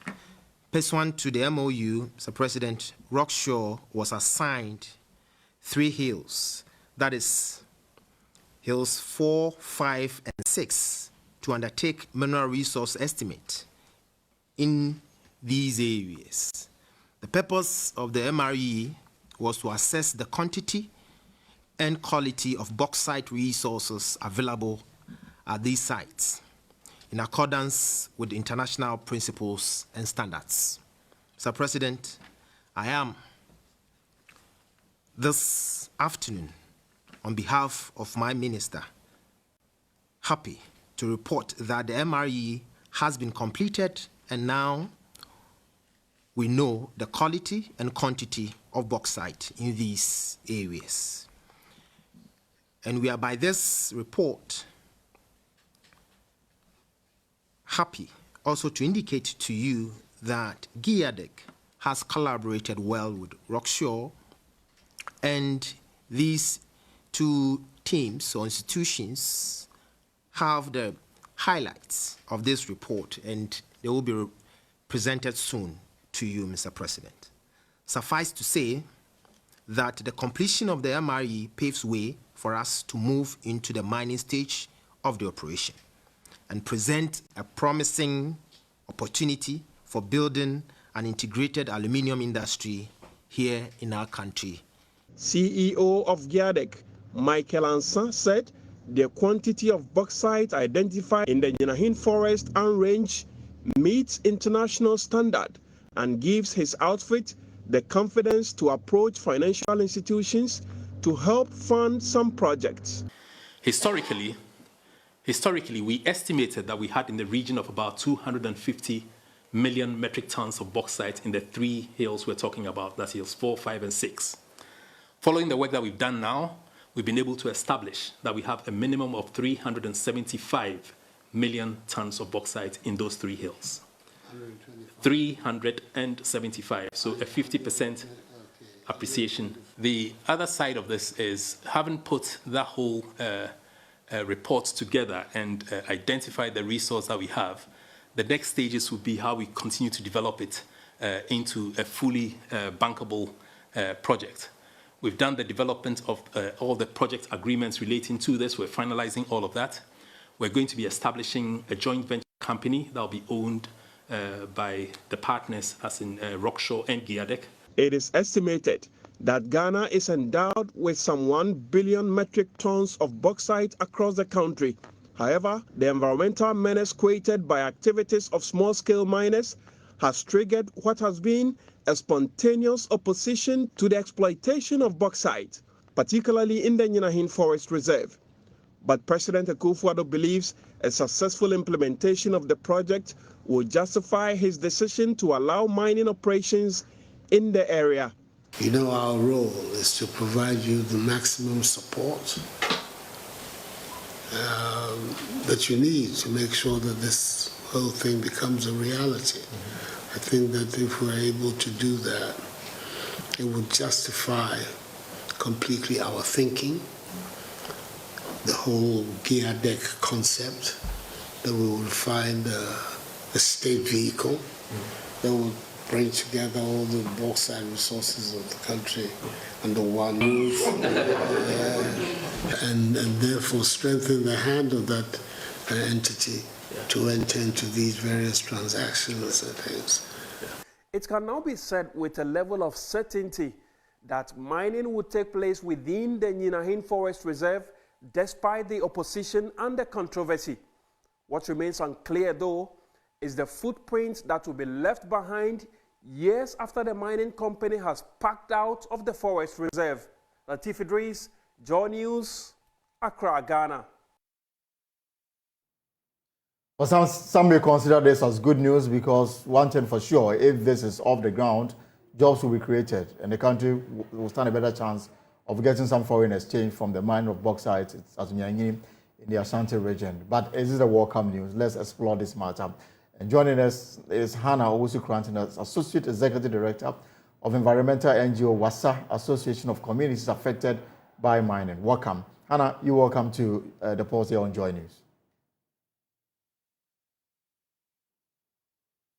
Pursuant to the MOU, Mr. President, Rockshore was assigned 3 hills, that is Hills 4, 5, and 6, to undertake mineral resource estimate in these areas. The purpose of the MRE was to assess the quantity and quality of bauxite resources available at these sites in accordance with international principles and standards. Mr. President, I am this afternoon, on behalf of my minister, happy to report that the MRE has been completed, and now we know the quality and quantity of bauxite in these areas. And we are, by this report, happy also to indicate to you that GEADEC has collaborated well with Rockshore, and these 2 teams or institutions have the highlights of this report, and they will be presented soon to you, Mr. President. Suffice to say that the completion of the MRE paves way for us to move into the mining stage of the operation and present a promising opportunity for building an integrated aluminium industry here in our country. CEO of GIADEC, Michael Ansa, said the quantity of bauxite identified in the Nyinahin forest and range meets international standard and gives his outfit the confidence to approach financial institutions to help fund some projects. Historically, we estimated that we had in the region of about 250 million metric tons of bauxite in the three hills we're talking about, that's hills 4, 5, and 6. Following the work that we've done now, we've been able to establish that we have a minimum of 375 million tons of bauxite in those three hills. 375, so a 50% appreciation. The other side of this is having put that whole report together and identified the resource that we have. The next stages would be how we continue to develop it into a fully bankable project. We've done the development of all the project agreements relating to this. We're finalizing all of that. We're going to be establishing a joint venture company that will be owned by the partners, as in Rockshore and GIADEC. It is estimated that Ghana is endowed with some 1 billion metric tons of bauxite across the country. However, the environmental menace created by activities of small-scale miners has triggered what has been a spontaneous opposition to the exploitation of bauxite, particularly in the Nyinahin Forest Reserve. But President Akufo-Addo believes a successful implementation of the project will justify his decision to allow mining operations in the area. You know, our role is to provide you the maximum support that you need to make sure that this whole thing becomes a reality. I think that if we're able to do that, it would justify completely our thinking, the whole GIADEC concept, that we will find a state vehicle that will bring together all the bauxite resources of the country under one roof, and therefore strengthen the hand of that entity to enter into these various transactions and things. It can now be said with a level of certainty that mining would take place within the Nyinahin Forest Reserve despite the opposition and the controversy. What remains unclear, though, is the footprint that will be left behind years after the mining company has packed out of the forest reserve. Latif Idris, Joy News, Accra, Ghana. Well, some may consider this as good news because one thing for sure, if this is off the ground, jobs will be created and the country will stand a better chance of getting some foreign exchange from the mine of bauxite at Nyinahin in the Ashanti region. But is this a welcome news? Let's explore this matter. And joining us is Hannah Owusu-Kranton, Associate Executive Director of environmental NGO WASA, Association of Communities Affected by Mining. Welcome. Hannah, you're welcome to the pulse here on Joy News.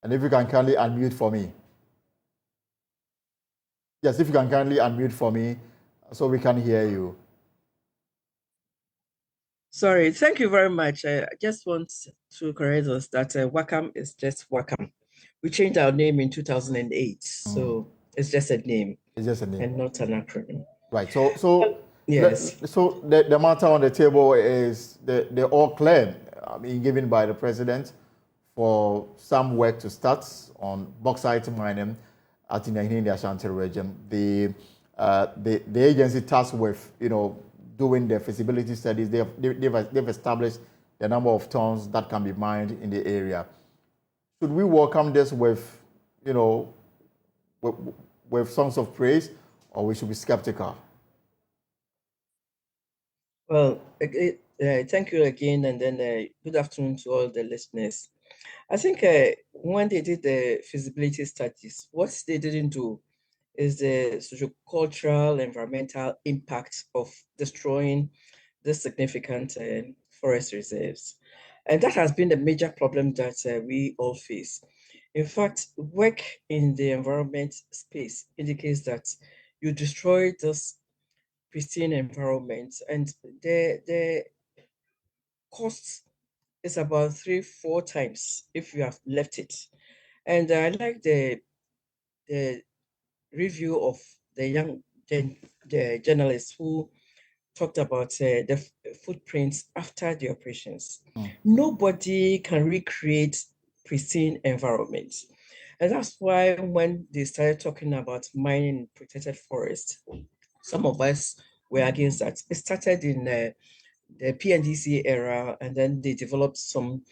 And if you can kindly unmute for me. Yes, if you can kindly unmute for me so we can hear you. Sorry, thank you very much. I just want to correct us that Wakam is just Wakam. We changed our name in 2008, so it's just a name. It's just a name. And not an acronym. Right, so yes. So the matter on the table is the all clear, given by the president for some work to start on bauxite mining at Nyinahin in the Ashanti region. The agency tasked with, doing the feasibility studies, they've established the number of tons that can be mined in the area. Should we welcome this with, with songs of praise, or we should be skeptical? Well, thank you again, and then good afternoon to all the listeners. I think when they did the feasibility studies, what they didn't do is the socio-cultural, environmental impact of destroying the significant forest reserves. And that has been the major problem that we all face. In fact, work in the environment space indicates that you destroy this pristine environment, and the cost is about 3-4 times if you have left it. And I like the review of the young the journalist who talked about the footprints after the operations. Nobody can recreate pristine environments. And that's why when they started talking about mining protected forest, some of us were against that. It started in the PNDC era, and then they developed some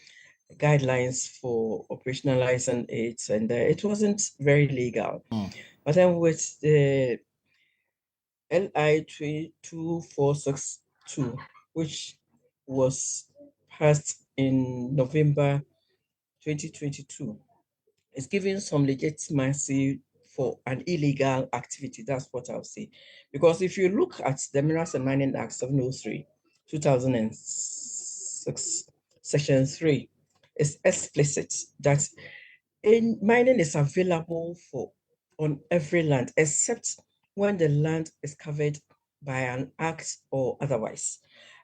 guidelines for operationalizing it, and it wasn't very legal. But then with the LI 2462, which was passed in November 2022, it's giving some legitimacy for an illegal activity. That's what I'll say. Because if you look at the Minerals and Mining Act 703, 2006, Section 3, it's explicit that mining is available for on every land except when the land is covered by an act or otherwise.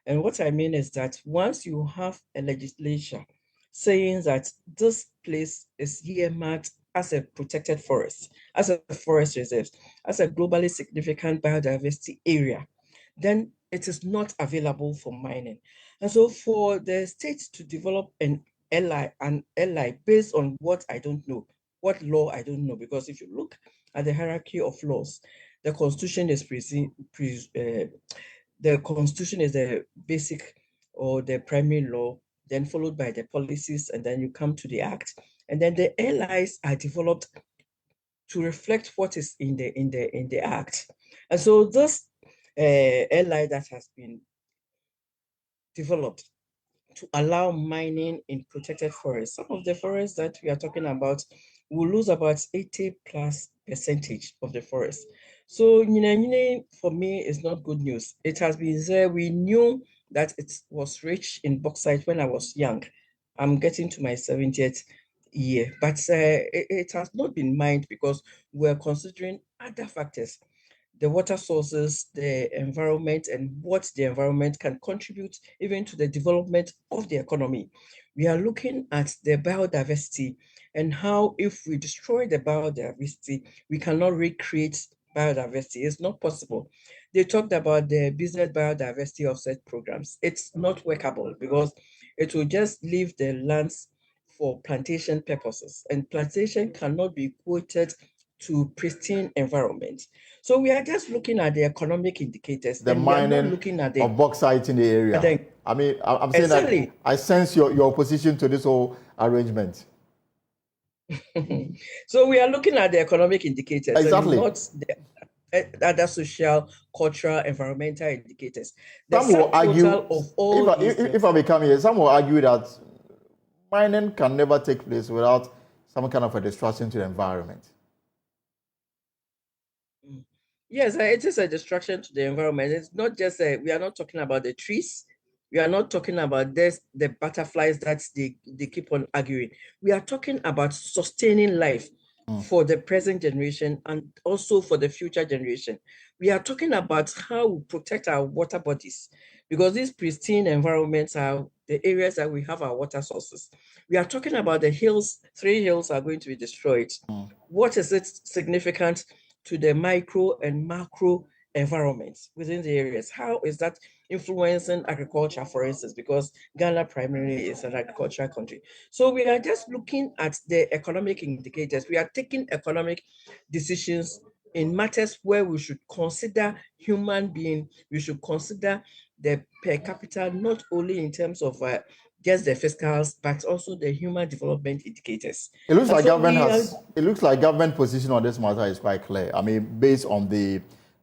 And what I mean is that once you have a legislation saying that this place is earmarked as a protected forest, as a forest reserve, as a globally significant biodiversity area, then it is not available for mining. And so for the state to develop an LI based on what I don't know, what law I don't know, because if you look at the hierarchy of laws, the Constitution is the Constitution is the basic or the primary law, then followed by the policies, and then you come to the Act, and then the LIs are developed to reflect what is in the Act. And so this LI that has been developed to allow mining in protected forests. Some of the forests that we are talking about will lose about 80+% of the forest. So, for me, is not good news. It has been there. We knew that it was rich in bauxite when I was young. I'm getting to my 70th year, but it has not been mined because we're considering other factors, the water sources, the environment, and what the environment can contribute even to the development of the economy. We are looking at the biodiversity and how if we destroy the biodiversity, we cannot recreate biodiversity. It's not possible. They talked about the business biodiversity offset programs. It's not workable because it will just leave the lands for plantation purposes, and plantation cannot be quoted to pristine environment. So we are just looking at the economic indicators. The and we are not mining looking at the of bauxite in the area. then, I mean, I'm saying exactly. that I sense your opposition to this whole arrangement. So we are looking at the economic indicators Exactly. and not the other social, cultural, environmental indicators. The Some will argue, of all if I become here, some will argue that mining can never take place without some kind of a destruction to the environment. Yes, it is a destruction to the environment. It's not just we are not talking about the trees. We are not talking about the butterflies that they keep on arguing. We are talking about sustaining life for the present generation and also for the future generation. We are talking about how we protect our water bodies because these pristine environments are the areas that we have our water sources. We are talking about the hills. 3 hills are going to be destroyed. What is it significant to the micro and macro environments within the areas? How is that influencing agriculture, for instance, because Ghana primarily is an agricultural country. So we are just looking at the economic indicators. We are taking economic decisions in matters where we should consider human being, we should consider the per capita, not only in terms of just the fiscals, but also the human development indicators. It looks like government position on this matter is quite clear. I mean, based on the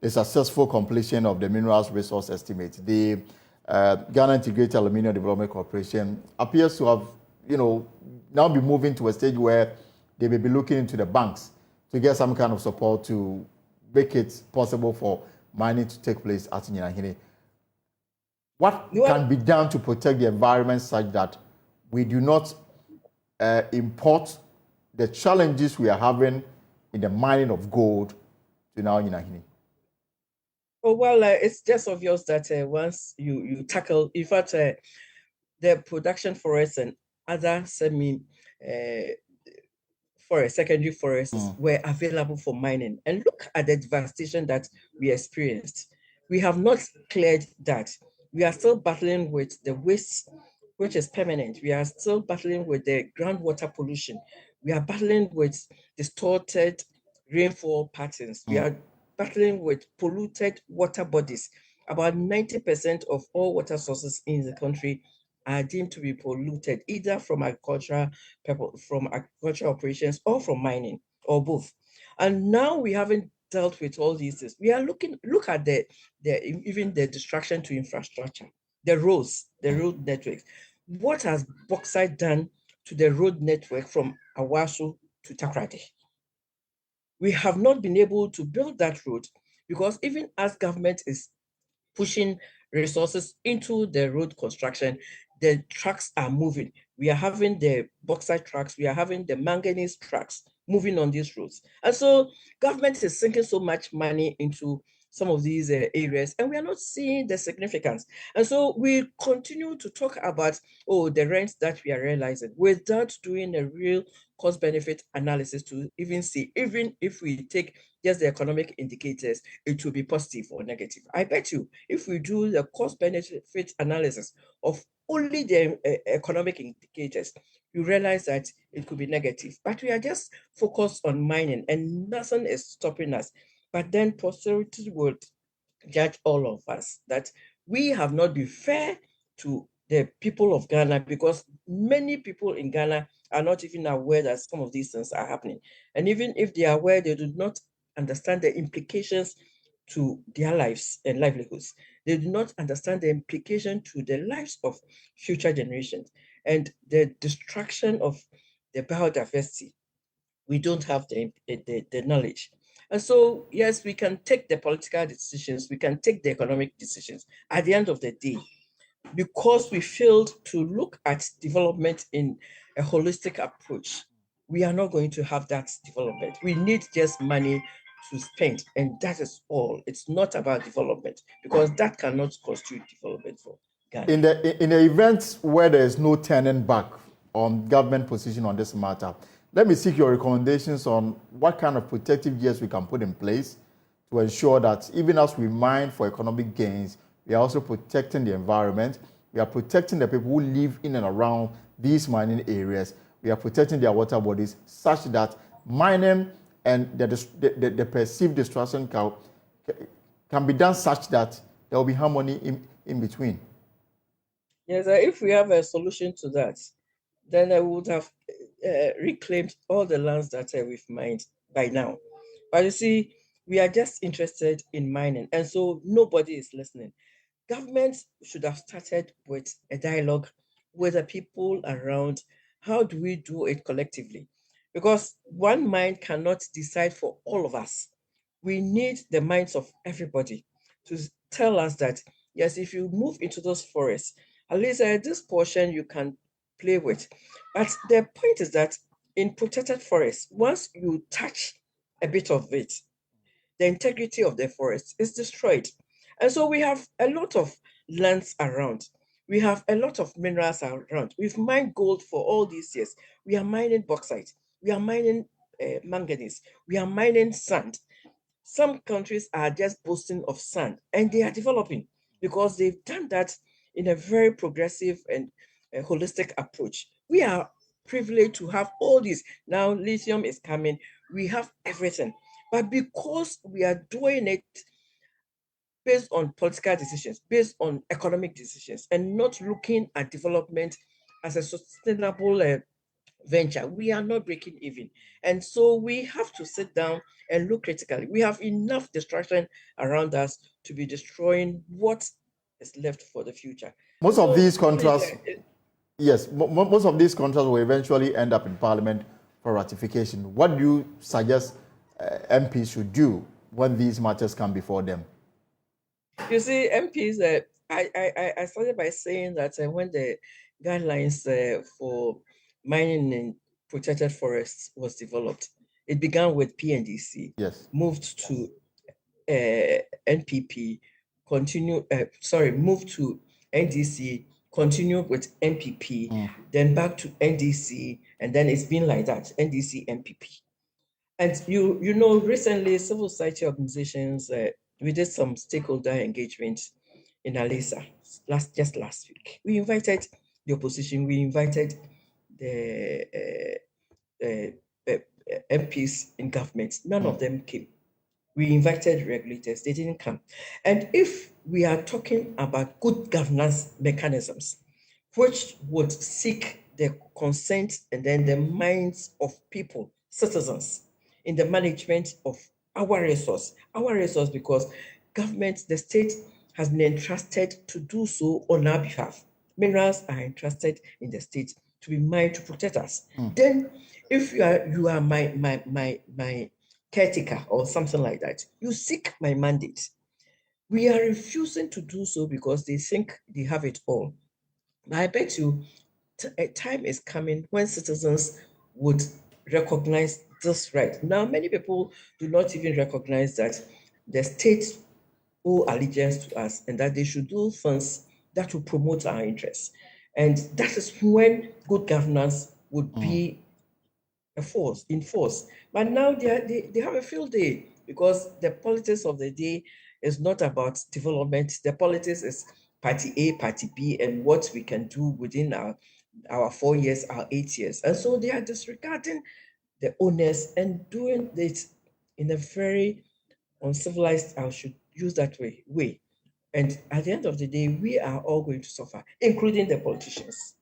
successful completion of the minerals resource estimate, the Ghana Integrated Aluminium Development Corporation appears to have, now be moving to a stage where they may be looking into the banks to get some kind of support to make it possible for mining to take place at Nyinahini. What can be done to protect the environment such that we do not import the challenges we are having in the mining of gold to now Nyinahini? Oh, well, it's just obvious that once you tackle, in fact, the production forests and other forests, secondary forests were available for mining. And look at the devastation that we experienced. We have not cleared that. We are still battling with the waste, which is permanent. We are still battling with the groundwater pollution. We are battling with distorted rainfall patterns. We are battling with polluted water bodies. About 90% of all water sources in the country are deemed to be polluted, either from agricultural operations or from mining, or both. And now we haven't dealt with all these things. We are look at even the distraction to infrastructure, the roads, the road networks. What has bauxite done to the road network from Awasu to Takrady? We have not been able to build that road because even as government is pushing resources into the road construction, the trucks are moving. We are having the bauxite trucks, we are having the manganese trucks moving on these roads. And so government is sinking so much money into some of these areas, and we are not seeing the significance. And so we continue to talk about, the rents that we are realizing without doing a real cost-benefit analysis to even see, even if we take just the economic indicators, it will be positive or negative. I bet you, if we do the cost-benefit analysis of only the economic indicators, you realize that it could be negative. But we are just focused on mining and nothing is stopping us. But then posterity will judge all of us that we have not been fair to the people of Ghana, because many people in Ghana are not even aware that some of these things are happening. And even if they are aware, they do not understand the implications to their lives and livelihoods. They do not understand the implication to the lives of future generations and the destruction of the biodiversity. We don't have the knowledge. And so, yes, we can take the political decisions, we can take the economic decisions. At the end of the day, because we failed to look at development in a holistic approach, we are not going to have that development. We need just money to spend, and that is all. It's not about development, because that cannot constitute development for Ghana. In the event where there is no turning back on government position on this matter, let me seek your recommendations on what kind of protective gears we can put in place to ensure that even as we mine for economic gains, we are also protecting the environment, we are protecting the people who live in and around these mining areas, we are protecting their water bodies, such that mining and the perceived destruction can be done such that there will be harmony in between. Yes, if we have a solution to that, then I would have reclaimed all the lands that we've mined by now. But you see, we are just interested in mining, and so nobody is listening. Governments should have started with a dialogue with the people around. How do we do it collectively? Because one mind cannot decide for all of us. We need the minds of everybody to tell us that, yes, if you move into those forests, at least this portion you can play with. But the point is that in protected forests, once you touch a bit of it, the integrity of the forest is destroyed. And so we have a lot of lands around. We have a lot of minerals around. We've mined gold for all these years. We are mining bauxite. We are mining manganese. We are mining sand. Some countries are just boasting of sand, and they are developing because they've done that in a very progressive and holistic approach. We are privileged to have all these. Now lithium is coming. We have everything. But because we are doing it based on political decisions, based on economic decisions, and not looking at development as a sustainable venture, we are not breaking even. And so we have to sit down and look critically. We have enough destruction around us to be destroying what is left for the future. Most of these contracts, yes, most of these contracts will eventually end up in Parliament for ratification. What do you suggest MPs should do when these matters come before them? You see, MPs, I started by saying that when the guidelines for mining in protected forests was developed, it began with PNDC, yes, moved to NPP, moved to NDC, continue with MPP, then back to NDC, and then it's been like that, NDC, MPP. And you know, recently, civil society organizations, we did some stakeholder engagement in Alisa just last week. We invited the opposition, we invited the MPs in government. None of them came. We invited regulators, they didn't come. And if we are talking about good governance mechanisms, which would seek the consent and then the minds of people, citizens, in the management of our resource because government, the state has been entrusted to do so on our behalf. Minerals are entrusted in the state to be mined to protect us. Then if you are my caretaker or something like that, you seek my mandate. We are refusing to do so because they think they have it all. But I bet you a time is coming when citizens would recognize this right. Now, many people do not even recognize that the state owe allegiance to us and that they should do things that will promote our interests. And that is when good governance would be in force. But now they have a field day because the politics of the day is not about development. The politics is party A, party B, and what we can do within our 4 years, our 8 years. And so they are disregarding the owners and doing this in a very uncivilized, I should use that way. And at the end of the day, we are all going to suffer, including the politicians.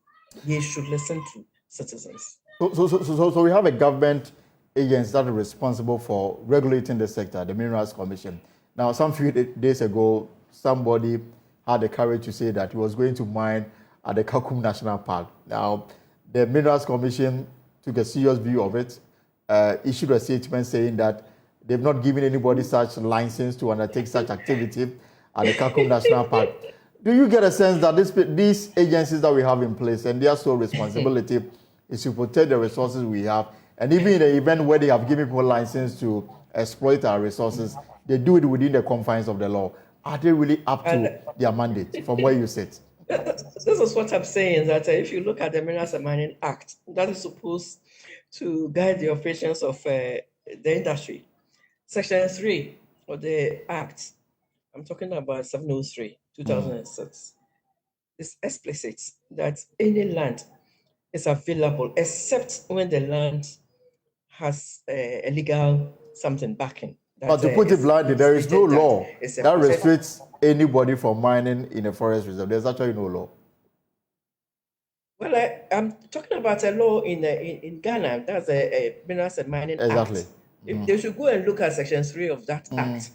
They should listen to citizens. So we have a government agency that is responsible for regulating the sector, the Minerals Commission. Now, some few days ago, somebody had the courage to say that he was going to mine at the Kakum National Park. Now, the Minerals Commission took a serious view of it, issued a statement saying that they've not given anybody such license to undertake such activity at the Kakum National Park. Do you get a sense that these agencies that we have in place and their sole responsibility is to protect the resources we have, and even in the event where they have given people license to exploit our resources, they do it within the confines of the law? Are they really up to their mandate from where you sit? This is what I'm saying, that if you look at the Minerals and Mining Act, that is supposed to guide the operations of the industry. Section 3 of the Act, I'm talking about 703, 2006, is explicit that any land is available except when the land has a legal something backing. But to put it bluntly, there is no law that restricts anybody from mining in a forest reserve. There's actually no law. Well, I'm talking about a law in Ghana. That's a Minerals and Mining Exactly. Act. If they should go and look at Section 3 of that act,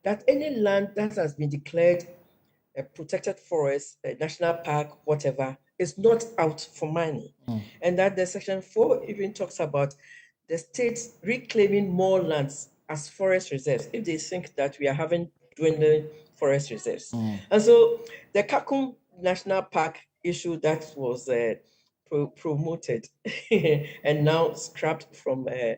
that any land that has been declared a protected forest, a national park, whatever, is not out for mining. And that the Section 4 even talks about the states reclaiming more lands as forest reserves if they think that we are having dwindling forest reserves. And so the Kakum National Park issue that was promoted and now scrapped from their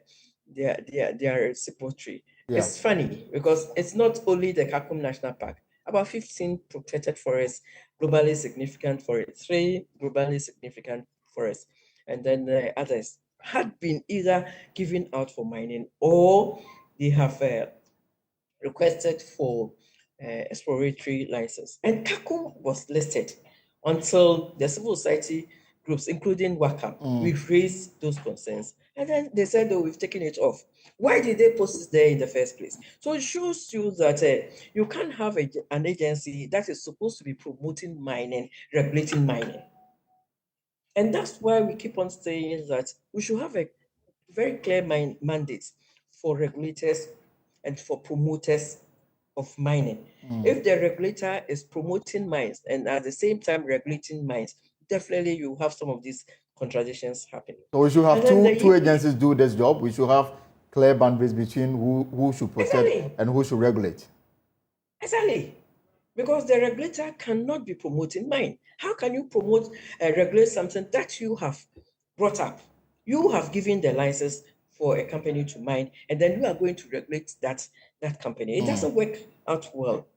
repository. It's funny because it's not only the Kakum National Park, about 15 protected forests, globally significant forests, 3 globally significant forests, and then the others had been either given out for mining or they have requested for exploratory license. And Kakum was listed until the civil society groups, including WACAM, we've raised those concerns. And then they said, oh, we've taken it off. Why did they post it there in the first place? So it shows you that you can't have an agency that is supposed to be promoting mining, regulating mining. And that's why we keep on saying that we should have a very clear mandate for regulators and for promoters of mining. If the regulator is promoting mines and at the same time regulating mines, definitely you have some of these contradictions happening. So we should have two agencies do this job. We should have clear boundaries between who should protect and who should regulate. Exactly. Because the regulator cannot be promoting mine. How can you promote regulate something that you have brought up? You have given the license for a company to mine, and then you are going to regulate that company. It doesn't work out well.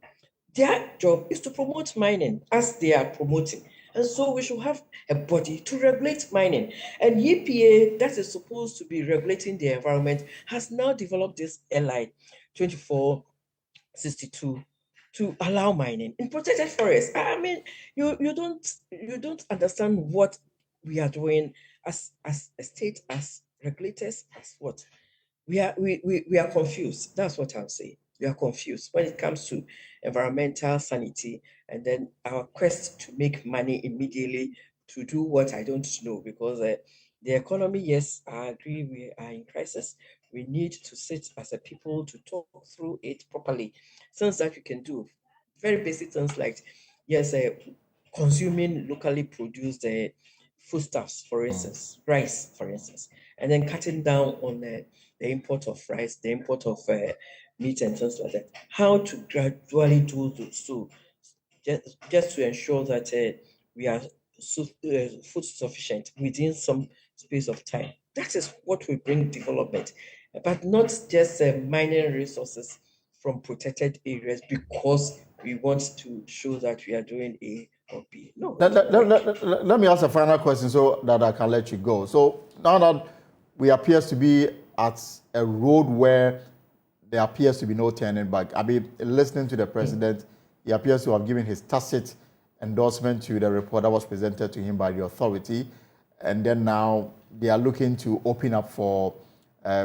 Their job is to promote mining as they are promoting. And so we should have a body to regulate mining. And EPA, that is supposed to be regulating the environment, has now developed this LI 2462 to allow mining in protected forests. I mean, you don't understand what we are doing as a state, as regulators, as what we are confused. That's what I'll say. We are confused when it comes to environmental sanity, and then our quest to make money immediately to do what I don't know. Because the economy, yes, I agree, we are in crisis. We need to sit as a people to talk through it properly. Things that we can do, very basic things like, yes, consuming locally produced foodstuffs, for instance, rice, for instance, and then cutting down on the import of rice, the import of meat and things like that. How to gradually do so, just to ensure that we are food sufficient within some space of time. That is what will bring development, but not just mining resources from protected areas because we want to show that we are doing A or B. No, Let me ask a final question so that I can let you go. So now that we appears to be at a road where there appears to be no turning back. I mean, listening to the president, he appears to have given his tacit endorsement to the report that was presented to him by the authority. And then now they are looking to open up for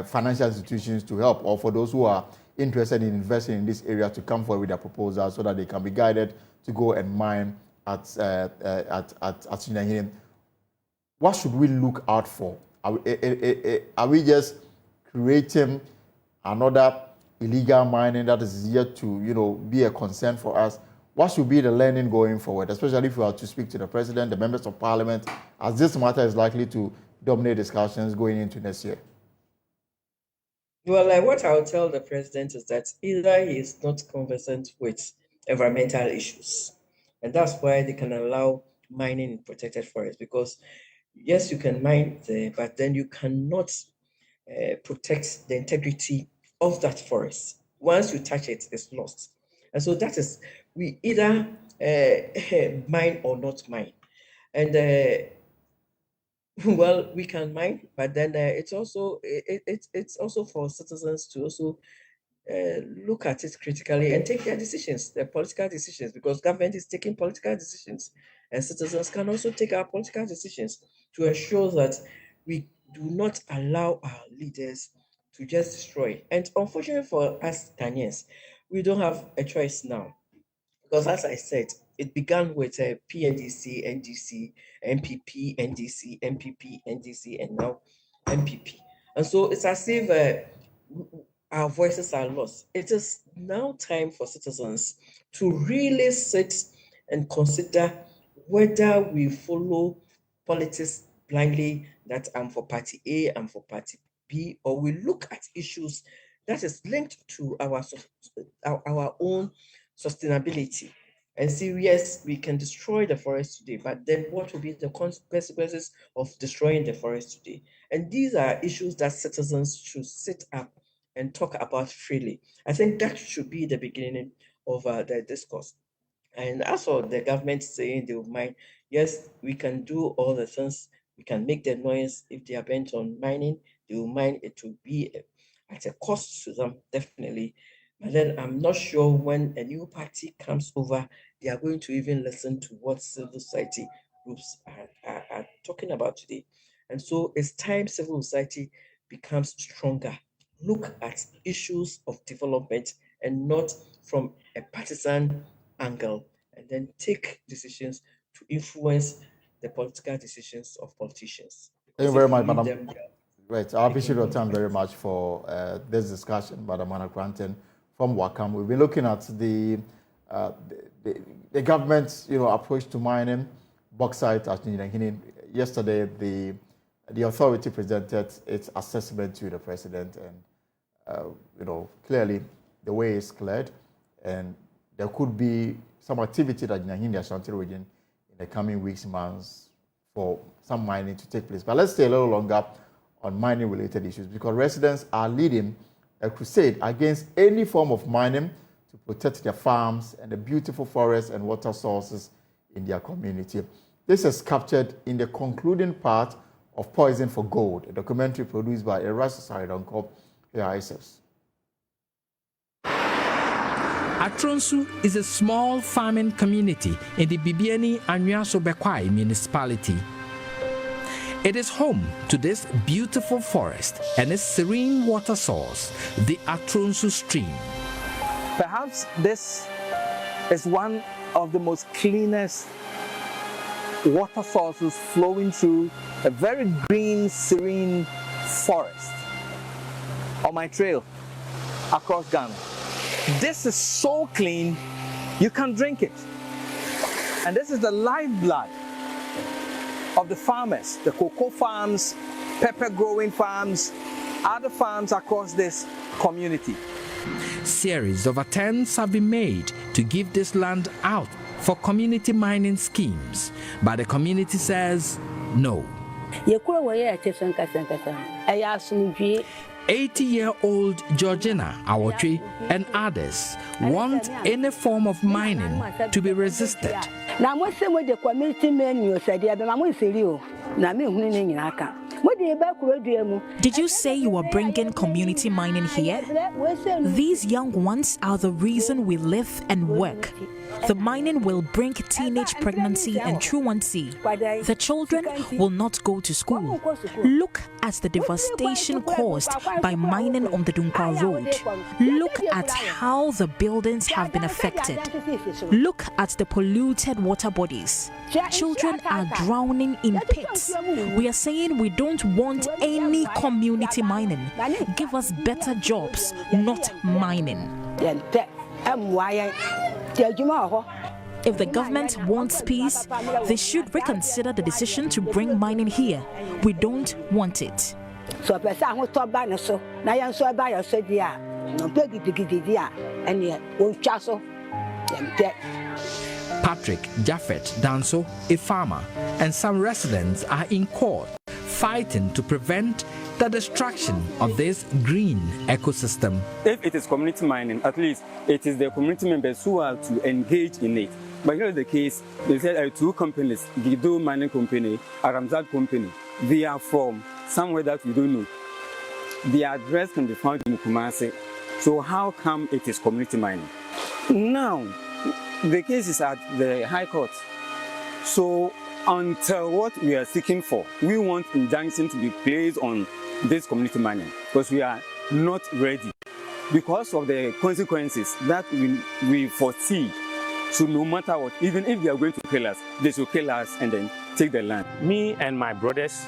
financial institutions to help, or for those who are interested in investing in this area to come forward with their proposals so that they can be guided to go and mine at Nyinahine. What should we look out for? Are we just creating another illegal mining that is yet to, be a concern for us? What should be the learning going forward, especially if we are to speak to the president, the members of parliament, as this matter is likely to dominate discussions going into next year? Well, what I'll tell the president is that either he is not conversant with environmental issues, and that's why they can allow mining in protected forests, because yes, you can mine there, but then you cannot protect the integrity of that forest. Once you touch it, it's lost. And so that is, we either mine or not mine. And well, we can mine, but then it's also it's also for citizens to also look at it critically and take their decisions, their political decisions, because government is taking political decisions, and citizens can also take our political decisions to ensure that we do not allow our leaders to just destroy. And unfortunately for us Ghanaians, we don't have a choice now. Because as I said, it began with PNDC, NDC, MPP, NDC, MPP, NDC, and now MPP. And so it's as if our voices are lost. It is now time for citizens to really sit and consider whether we follow politics blindly, that I'm for party A, I'm for party B, or we look at issues that is linked to our own sustainability and see, yes, we can destroy the forest today, but then what will be the consequences of destroying the forest today? And these are issues that citizens should sit up and talk about freely. I think that should be the beginning of the discourse. And as for the government saying they will mine, yes, we can do all the things. We can make the noise. If they are bent on mining, they will mine. It will be at a cost to them, definitely. But then I'm not sure when a new party comes over, they are going to even listen to what civil society groups are talking about today. And so it's time civil society becomes stronger. Look at issues of development and not from a partisan angle, and then take decisions to influence the political decisions of politicians. Thank you Because very if you much, leave Madam. them there, Right, I appreciate your time very much for this discussion, Madam Hannah Cranton from Wakam. We've been looking at the government's approach to mining bauxite at Nyinahine. Yesterday, the authority presented its assessment to the president, and clearly the way is cleared, and there could be some activity at Nyinahine, the Ashanti region, in the coming weeks, months, for some mining to take place. But let's stay a little longer on mining-related issues, because residents are leading a crusade against any form of mining to protect their farms and the beautiful forests and water sources in their community. This is captured in the concluding part of Poison for Gold, a documentary produced by Erastus Aridonko. Here I says. Atronsu is a small farming community in the Bibiani Anyaso Bekwai municipality. It is home to this beautiful forest and its serene water source, the Atronsu stream. Perhaps this is one of the most cleanest water sources flowing through a very green, serene forest on my trail across Ghana. This is so clean, you can drink it. And this is the lifeblood of the farmers, the cocoa farms, pepper growing farms, other farms across this community. Series of attempts have been made to give this land out for community mining schemes, but the community says no. 80-year-old Georgina Awotwe and others want any form of mining to be resisted. Did you say you were bringing community mining here? These young ones are the reason we live and work. The mining will bring teenage pregnancy and truancy. The children will not go to school. Look at the devastation caused by mining on the Dunkwa Road. Look at how the buildings have been affected. Look at the polluted water bodies. Children are drowning in pits. We are saying we don't want any community mining. Give us better jobs, not mining. If the government wants peace, they should reconsider the decision to bring mining here. We don't want it. Patrick Jaffet Danso, a farmer, and some residents are in court fighting to prevent the destruction of this green ecosystem. If it is community mining, at least it is the community members who are to engage in it. But here is the case, they said two companies, Gido Mining Company, Aramzad Company, they are from somewhere that we don't know. The address can be found in Kumasi. So how come it is community mining? Now, the case is at the High Court. So until what we are seeking for, we want injunction to be placed on this community mining because we are not ready because of the consequences that we foresee. So no matter what, even if they are going to kill us, they should kill us and then take the land. Me and my brothers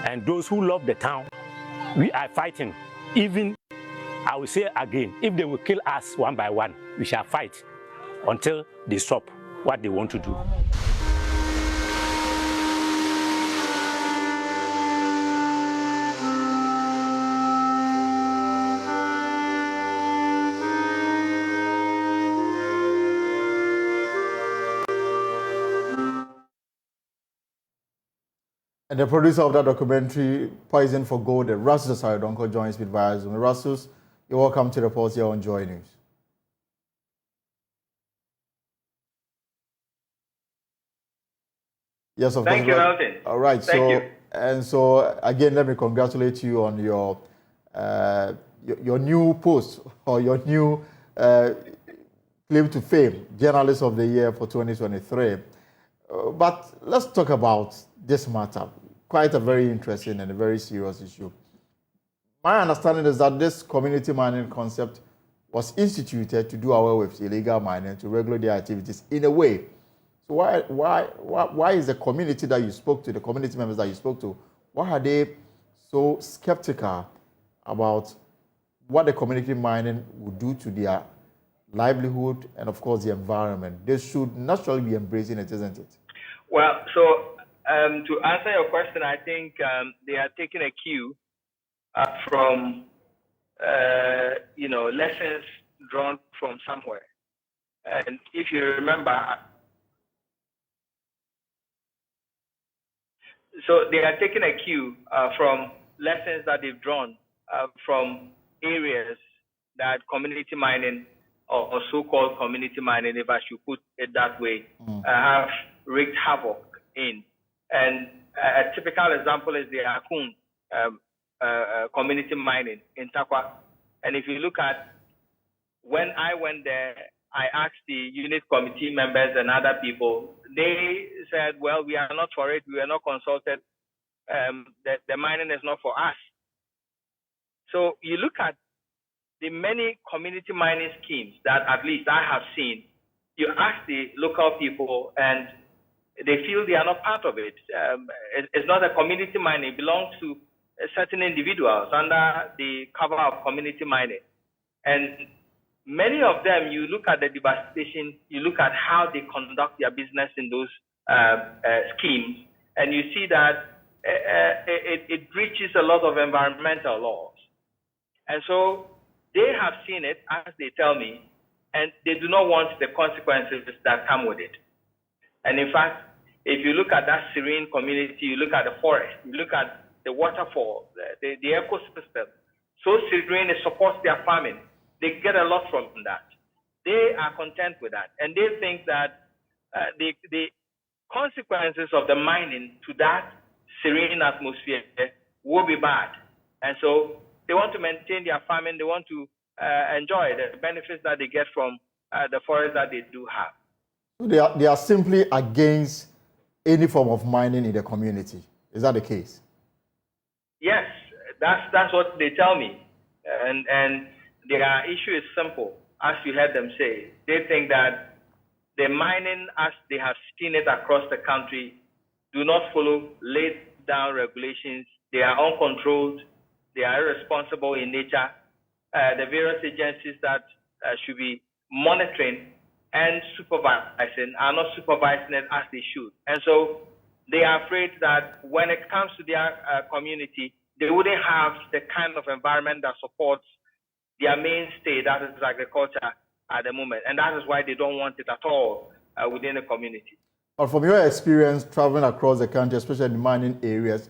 and those who love the town, we are fighting. Even, I will say again, if they will kill us one by one, we shall fight until they stop what they want to do. And the producer of that documentary, Poison for Gold, Erastus Aridonko, joins me via Zoom. Erastus, you're welcome to report here on Joy News. Yes, of course. Thank you, Melvin. All right. Thank you. And so again, let me congratulate you on your new post or your new claim to fame, Journalist of the Year for 2023. But let's talk about this matter. Quite a very interesting and a very serious issue. My understanding is that this community mining concept was instituted to do away with illegal mining, to regulate their activities in a way. So why is the community that you spoke to, the community members that you spoke to, why are they so skeptical about what the community mining would do to their livelihood and, of course, the environment? They should naturally be embracing it, isn't it? Well, so to answer your question, I think they are taking a cue from, lessons drawn from somewhere. And if you remember, so they are taking a cue from lessons that they've drawn from areas that community mining or so-called community mining, if I should put it that way, have wreaked havoc in. And a typical example is the Akun community mining in Takwa. And if you look at, when I went there, I asked the unit committee members and other people, they said, well, we are not for it, we are not consulted, the mining is not for us. So you look at the many community mining schemes that at least I have seen, you ask the local people and they feel they are not part of it. It's not a community mining, it belongs to certain individuals under the cover of community mining. And many of them, you look at the devastation, you look at how they conduct their business in those schemes, and you see that it breaches a lot of environmental laws. And so they have seen it, as they tell me, and they do not want the consequences that come with it. And in fact, if you look at that serene community, you look at the forest, you look at the waterfall, the ecosystem, so serene, it supports their farming. They get a lot from that. They are content with that. And they think that the consequences of the mining to that serene atmosphere will be bad. And so they want to maintain their farming. They want to enjoy the benefits that they get from the forest that they do have. So they are simply against any form of mining in the community. Is that the case? Yes, that's what they tell me. And their issue is simple, as you heard them say. They think that the mining, as they have seen it across the country, do not follow laid down regulations. They are uncontrolled. They are irresponsible in nature. The various agencies that should be monitoring and supervising are not supervising it as they should. And so they are afraid that when it comes to their community, they wouldn't have the kind of environment that supports their mainstay, that is agriculture at the moment. And that is why they don't want it at all within the community. But from your experience traveling across the country, especially in the mining areas,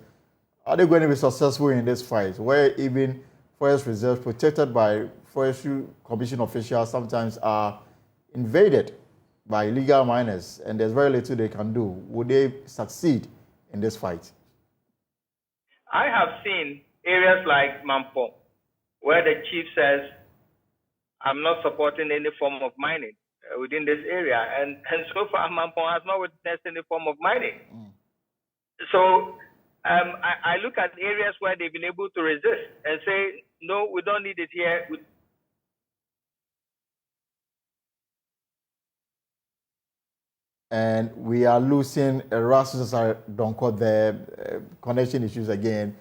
are they going to be successful in this fight, where even forest reserves protected by Forestry Commission officials sometimes are invaded by illegal miners, and there's very little they can do? Would they succeed in this fight? I have seen areas like Mampo, where the chief says, I'm not supporting any form of mining within this area. And so far, Mampo has not witnessed any form of mining. So I look at areas where they've been able to resist and say, no, we don't need it here. And we are losing Erastus Donko there, connection issues again.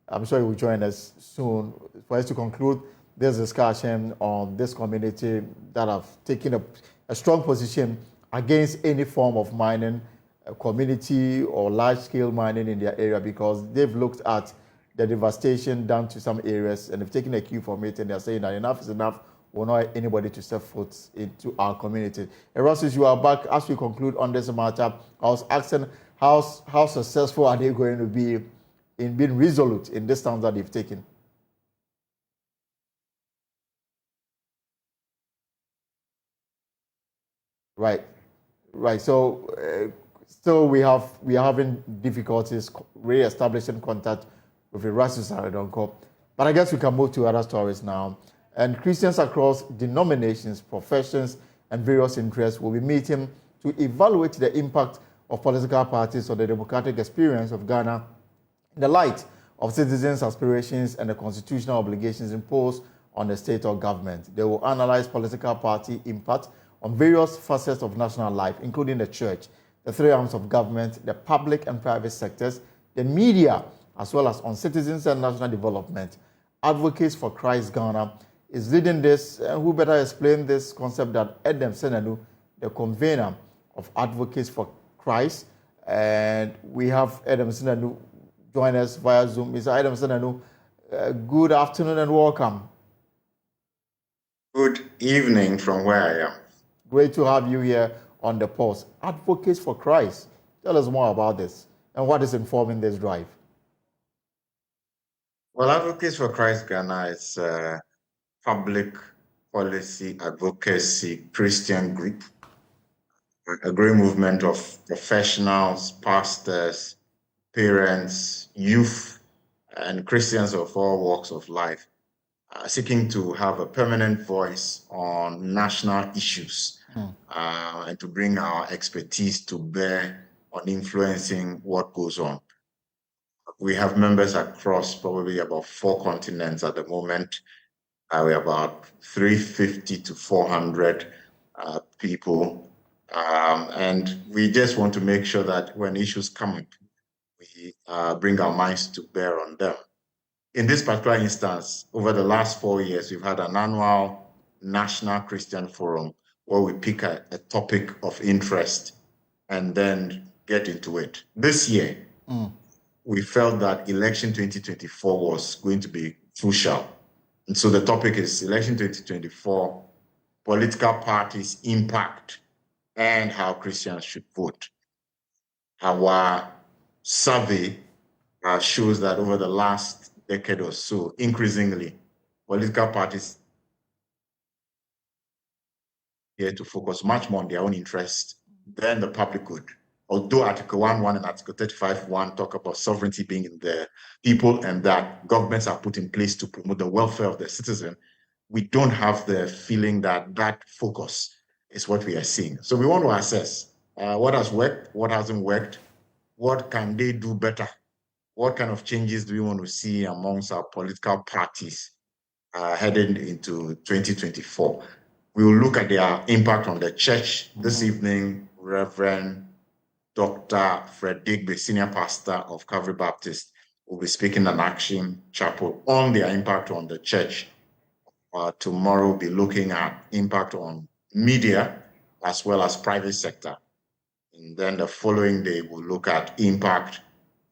I'm sure he will join us soon for us to conclude this discussion on this community that have taken a strong position against any form of mining, community or large-scale mining in their area, because they've looked at the devastation done to some areas and they've taken a cue from it, and they're saying that enough is enough. We'll not have anybody to step foot into our community. Erastus, you are back. As we conclude on this matter, I was asking how successful are they going to be in being resolute in this stance that they've taken? Right. So still we are having difficulties re-establishing contact with Erastus Aredonko. But I guess we can move to other stories now. And Christians across denominations, professions, and various interests will be meeting to evaluate the impact of political parties on the democratic experience of Ghana in the light of citizens' aspirations and the constitutional obligations imposed on the state or government. They will analyze political party impact on various facets of national life, including the church, the three arms of government, the public and private sectors, the media, as well as on citizens and national development. Advocates for Christ Ghana is leading this, and who better explain this concept than Adam Senanu, the convener of Advocates for Christ. And we have Adam Senanu join us via Zoom. Mr. Adam Senanu, good afternoon and welcome. Good evening from where I am. Great to have you here on the post. Advocates for Christ. Tell us more about this and what is informing this drive. Well, Advocates for Christ Ghana is a public policy advocacy Christian group a great movement of professionals, pastors, parents, youth, and Christians of all walks of life seeking to have a permanent voice on national issues and to bring our expertise to bear on influencing what goes on. We have members across probably about 4 continents at the moment. We're about 350 to 400 people. And we just want to make sure that when issues come up, we bring our minds to bear on them. In this particular instance, over the last 4 years, we've had an annual National Christian Forum where we pick a topic of interest and then get into it. This year, we felt that election 2024 was going to be crucial. And so the topic is election 2024, political parties' impact and how Christians should vote. Our survey shows that over the last decade or so, increasingly, political parties here to focus much more on their own interests than the public good. Although Article 1.1 and Article 35.1 talk about sovereignty being in the people and that governments are put in place to promote the welfare of the citizen, we don't have the feeling that that focus is what we are seeing. So we want to assess what has worked, what hasn't worked, what can they do better, what kind of changes do we want to see amongst our political parties heading into 2024. We will look at their impact on the church. This evening, Reverend Dr. Fred Digby, Senior Pastor of Calvary Baptist, will be speaking at Action Chapel on their impact on the church. Tomorrow, we'll be looking at impact on media as well as private sector. And then the following day, we'll look at impact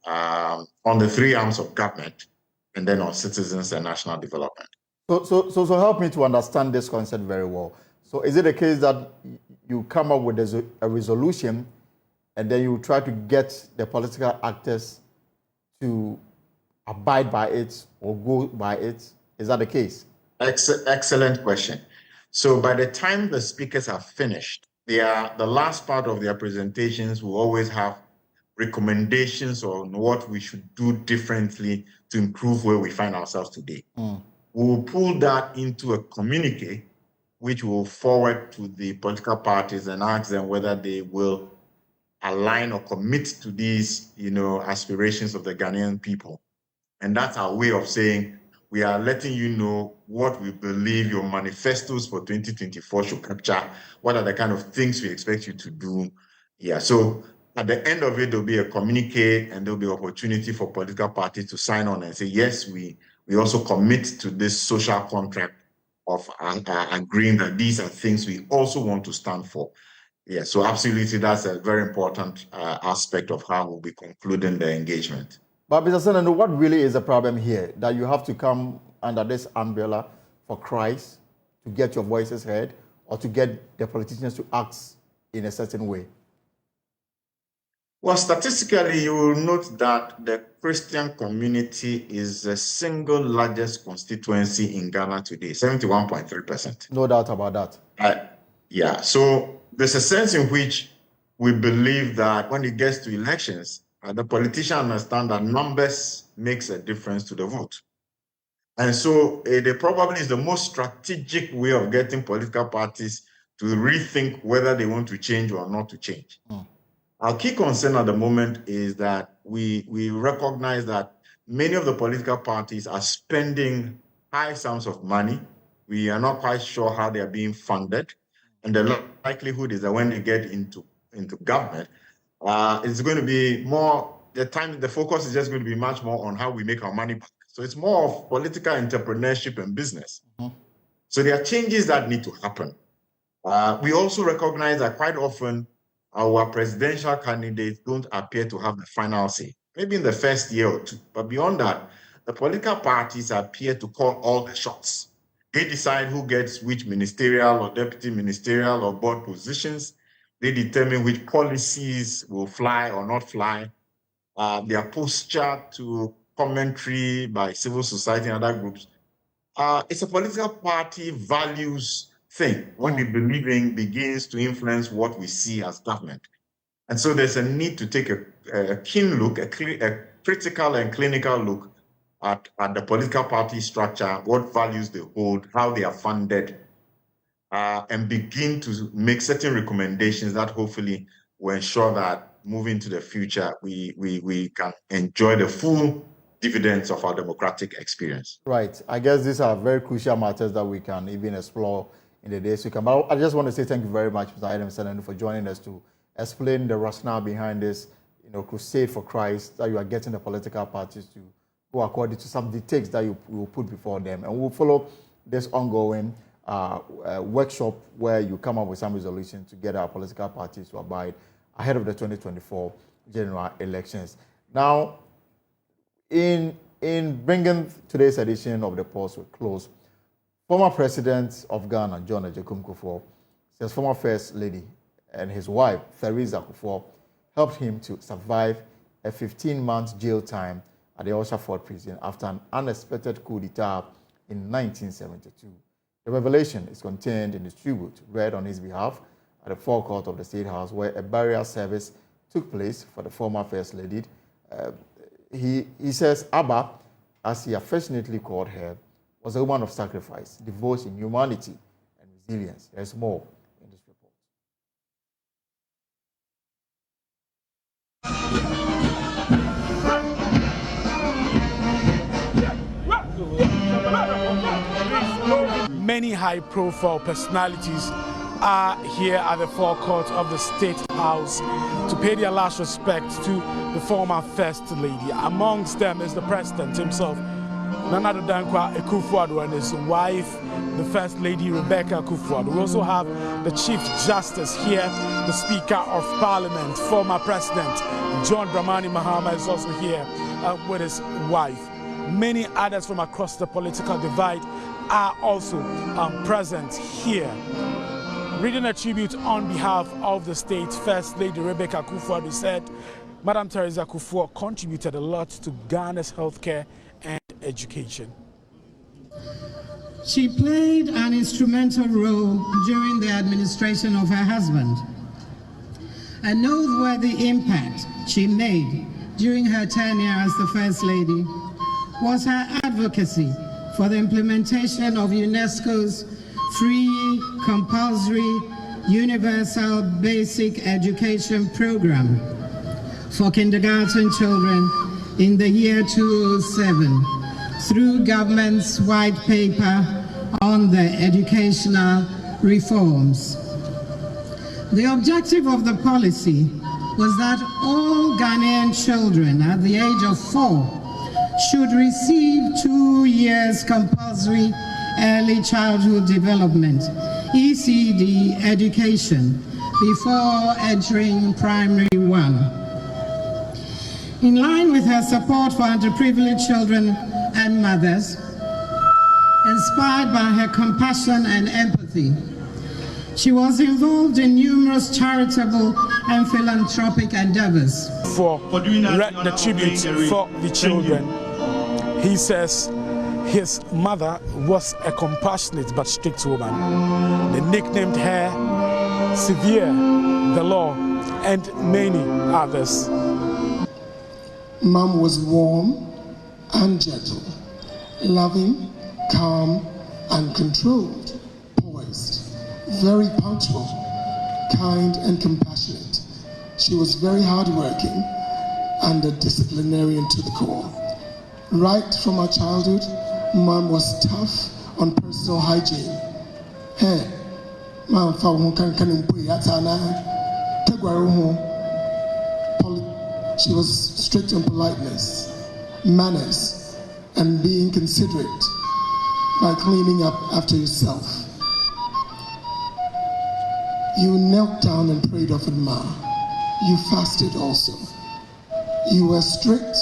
on the 3 arms of government and then on citizens and national development. So help me to understand this concept very well. So is it a case that you come up with a resolution and then you try to get the political actors to abide by it or go by it? Is that the case? Excellent question. So by the time the speakers have finished, the last part of their presentations will always have recommendations on what we should do differently to improve where we find ourselves today. We'll pull that into a communique, which we'll forward to the political parties and ask them whether they will align or commit to these, aspirations of the Ghanaian people. And that's our way of saying, we are letting you know what we believe your manifestos for 2024 should capture. What are the kind of things we expect you to do? Yeah, so at the end of it, there'll be a communique and there'll be opportunity for political parties to sign on and say, yes, we also commit to this social contract of agreeing that these are things we also want to stand for. Yeah, so absolutely, that's a very important aspect of how we'll be concluding the engagement. But Mr. Senator, what really is the problem here? That you have to come under this umbrella for Christ to get your voices heard or to get the politicians to act in a certain way? Well, statistically, you will note that the Christian community is the single largest constituency in Ghana today, 71.3%. No doubt about that. Yeah, so there's a sense in which we believe that when it gets to elections, the politicians understand that numbers makes a difference to the vote. And so it probably is the most strategic way of getting political parties to rethink whether they want to change or not to change. Our key concern at the moment is that we recognize that many of the political parties are spending high sums of money. We are not quite sure how they are being funded. And the likelihood is that when they get into government, it's going to be more, the focus is just going to be much more on how we make our money back. So it's more of political entrepreneurship and business. So there are changes that need to happen. We also recognize that quite often our presidential candidates don't appear to have the final say, maybe in the first year or 2. But beyond that, the political parties appear to call all the shots. They decide who gets which ministerial or deputy ministerial or board positions. They determine which policies will fly or not fly. Their posture to commentary by civil society and other groups. It's a political party values think, what they believe in begins to influence what we see as government. And so there's a need to take a keen look, a critical and clinical look at the political party structure, what values they hold, how they are funded, and begin to make certain recommendations that hopefully will ensure that moving to the future, we can enjoy the full dividends of our democratic experience. Right. I guess these are very crucial matters that we can even explore in the days to come. But I just want to say thank you very much, Mr. Adam Senanu, for joining us to explain the rationale behind this, crusade for Christ, that you are getting the political parties to go according to some dictates that you will put before them. And we'll follow this ongoing workshop where you come up with some resolution to get our political parties to abide ahead of the 2024 general elections. Now, in bringing today's edition of the Pulse to a close, former President of Ghana, John Agyekum Kufuor, says former First Lady and his wife, Theresa Kufuor, helped him to survive a 15-month jail time at the Osherford prison after an unexpected coup d'etat in 1972. The revelation is contained in his tribute read on his behalf at the forecourt of the State House, where a burial service took place for the former First Lady. He says Abba, as he affectionately called her, was a woman of sacrifice, devotion, humanity, and resilience. There's more in this report. Many high-profile personalities are here at the forecourt of the State House to pay their last respect to the former First Lady. Amongst them is the President himself, Nana Addo Dankwa Akufo-Addo, and his wife, the First Lady Rebecca Akufo-Addo. We also have the Chief Justice here, the Speaker of Parliament, former President John Dramani Mahama is also here with his wife. Many others from across the political divide are also present here. Reading a tribute on behalf of the state, First Lady Rebecca Akufo-Addo said, Madam Theresa Kufuor contributed a lot to Ghana's healthcare and education. She played an instrumental role during the administration of her husband. A noteworthy impact she made during her tenure as the First Lady was her advocacy for the implementation of UNESCO's free, compulsory, universal basic education program for kindergarten children in the year 2007 through government's white paper on the educational reforms. The objective of the policy was that all Ghanaian children at the age of 4 should receive 2 years compulsory early childhood development, ECD education, before entering primary 1. In line with her support for underprivileged children and mothers, inspired by her compassion and empathy, she was involved in numerous charitable and philanthropic endeavors. For the tribute for the children, he says his mother was a compassionate but strict woman. They nicknamed her Severe, the Law, and many others. Mom was warm and gentle, loving, calm, and controlled, poised, very punctual, kind, and compassionate. She was very hardworking and a disciplinarian to the core. Right from her childhood, Mom was tough on personal hygiene. Hey, Mom she was strict on politeness, manners, and being considerate by cleaning up after yourself. You knelt down and prayed often, Ma. You fasted also. You were strict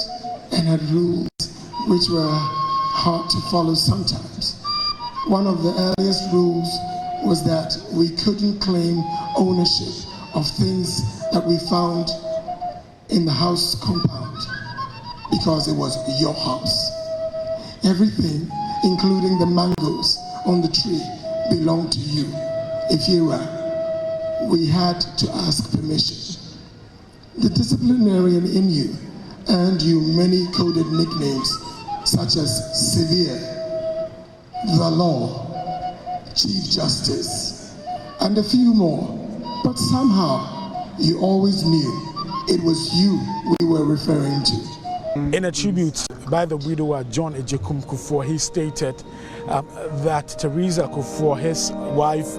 and had rules which were hard to follow sometimes. One of the earliest rules was that we couldn't claim ownership of things that we found in the house compound because it was your house. Everything, including the mangoes on the tree, belonged to you. If you were, we had to ask permission. The disciplinarian in you earned you many coded nicknames such as Severe, the Law, Chief Justice, and a few more. But somehow, you always knew it was you we were referring to. In a tribute by the widower John Ejekum Kufuor, he stated that Teresa Kufuor, his wife,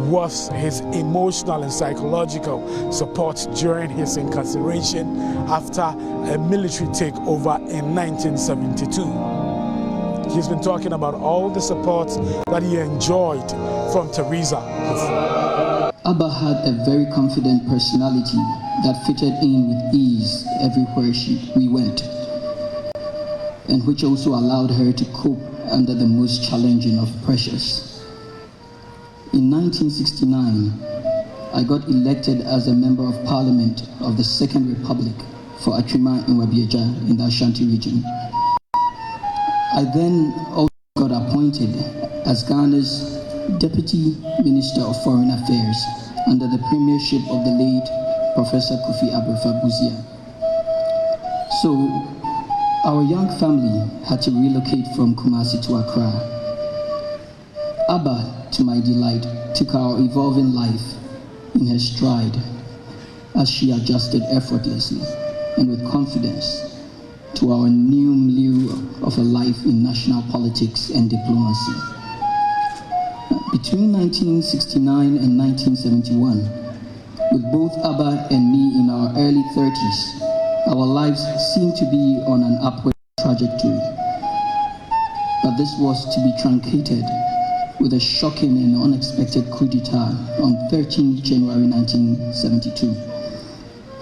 was his emotional and psychological support during his incarceration after a military takeover in 1972. He's been talking about all the support that he enjoyed from Teresa Kufuor. Abba had a very confident personality that fitted in with ease everywhere we went, and which also allowed her to cope under the most challenging of pressures. In 1969, I got elected as a Member of Parliament of the Second Republic for Atrima in Wabieja in the Ashanti region. I then also got appointed as Ghana's Deputy Minister of Foreign Affairs under the premiership of the late Professor Kofi Abrefa-Buzia. So, our young family had to relocate from Kumasi to Accra. Abba, to my delight, took our evolving life in her stride as she adjusted effortlessly and with confidence to our new milieu of a life in national politics and diplomacy. Between 1969 and 1971, with both Abba and me in our early 30s, our lives seemed to be on an upward trajectory. But this was to be truncated with a shocking and unexpected coup d'etat on 13 January 1972,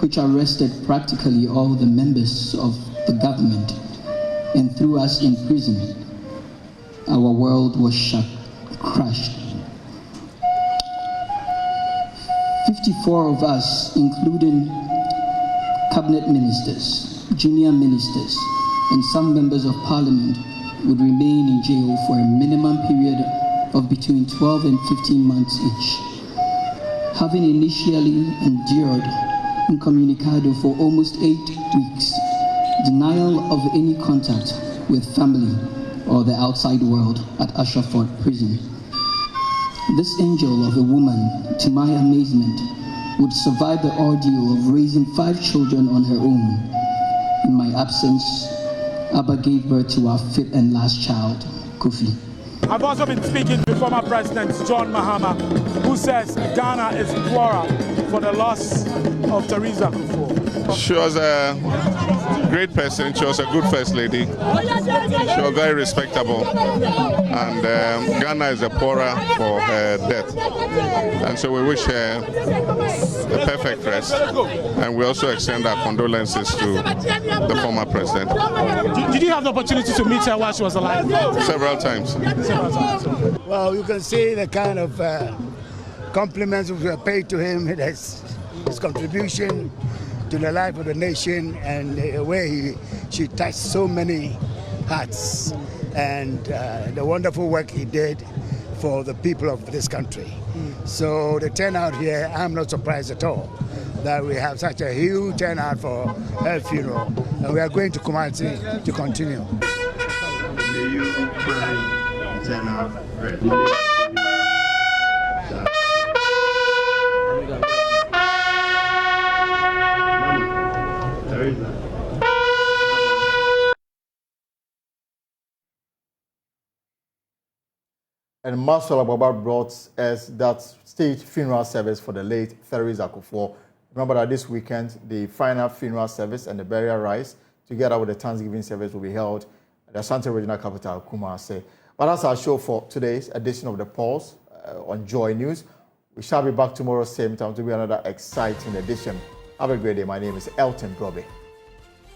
which arrested practically all the members of the government and threw us in prison. Our world was crushed. 54 of us, including cabinet ministers, junior ministers, and some members of parliament, would remain in jail for a minimum period of between 12 and 15 months each. Having initially endured incommunicado for almost 8 weeks, denial of any contact with family or the outside world at Ashford Prison. This angel of a woman, to my amazement, would survive the ordeal of raising 5 children on her own. In my absence, Abba gave birth to our 5th and last child, Kofi. I've also been speaking to former President John Mahama, who says Ghana is poorer for the loss of Teresa Kufuor. She was a great person. She was a good first lady. She was very respectable. And Ghana is the poorer for her death. And so we wish her a perfect rest. And we also extend our condolences to the former president. Did you have the opportunity to meet her while she was alive? Several times. Well, you can see the kind of compliments which were paid to him, his contribution to the life of the nation, and the way she touched so many hearts, and the wonderful work he did for the people of this country. So the turnout here, I'm not surprised at all that we have such a huge turnout for her funeral, and we are going to Kumasi to continue. May you find eternal rest. And Marshal Ababa brought us that state funeral service for the late Teresa Kufuor. Remember that this weekend, the final funeral service and the burial rites, together with the Thanksgiving service, will be held at the Ashanti Regional Capital, Kumasi. But that's our show for today's edition of The Pulse on Joy News. We shall be back tomorrow, same time, to be another exciting edition. Have a great day. My name is Elton Broby.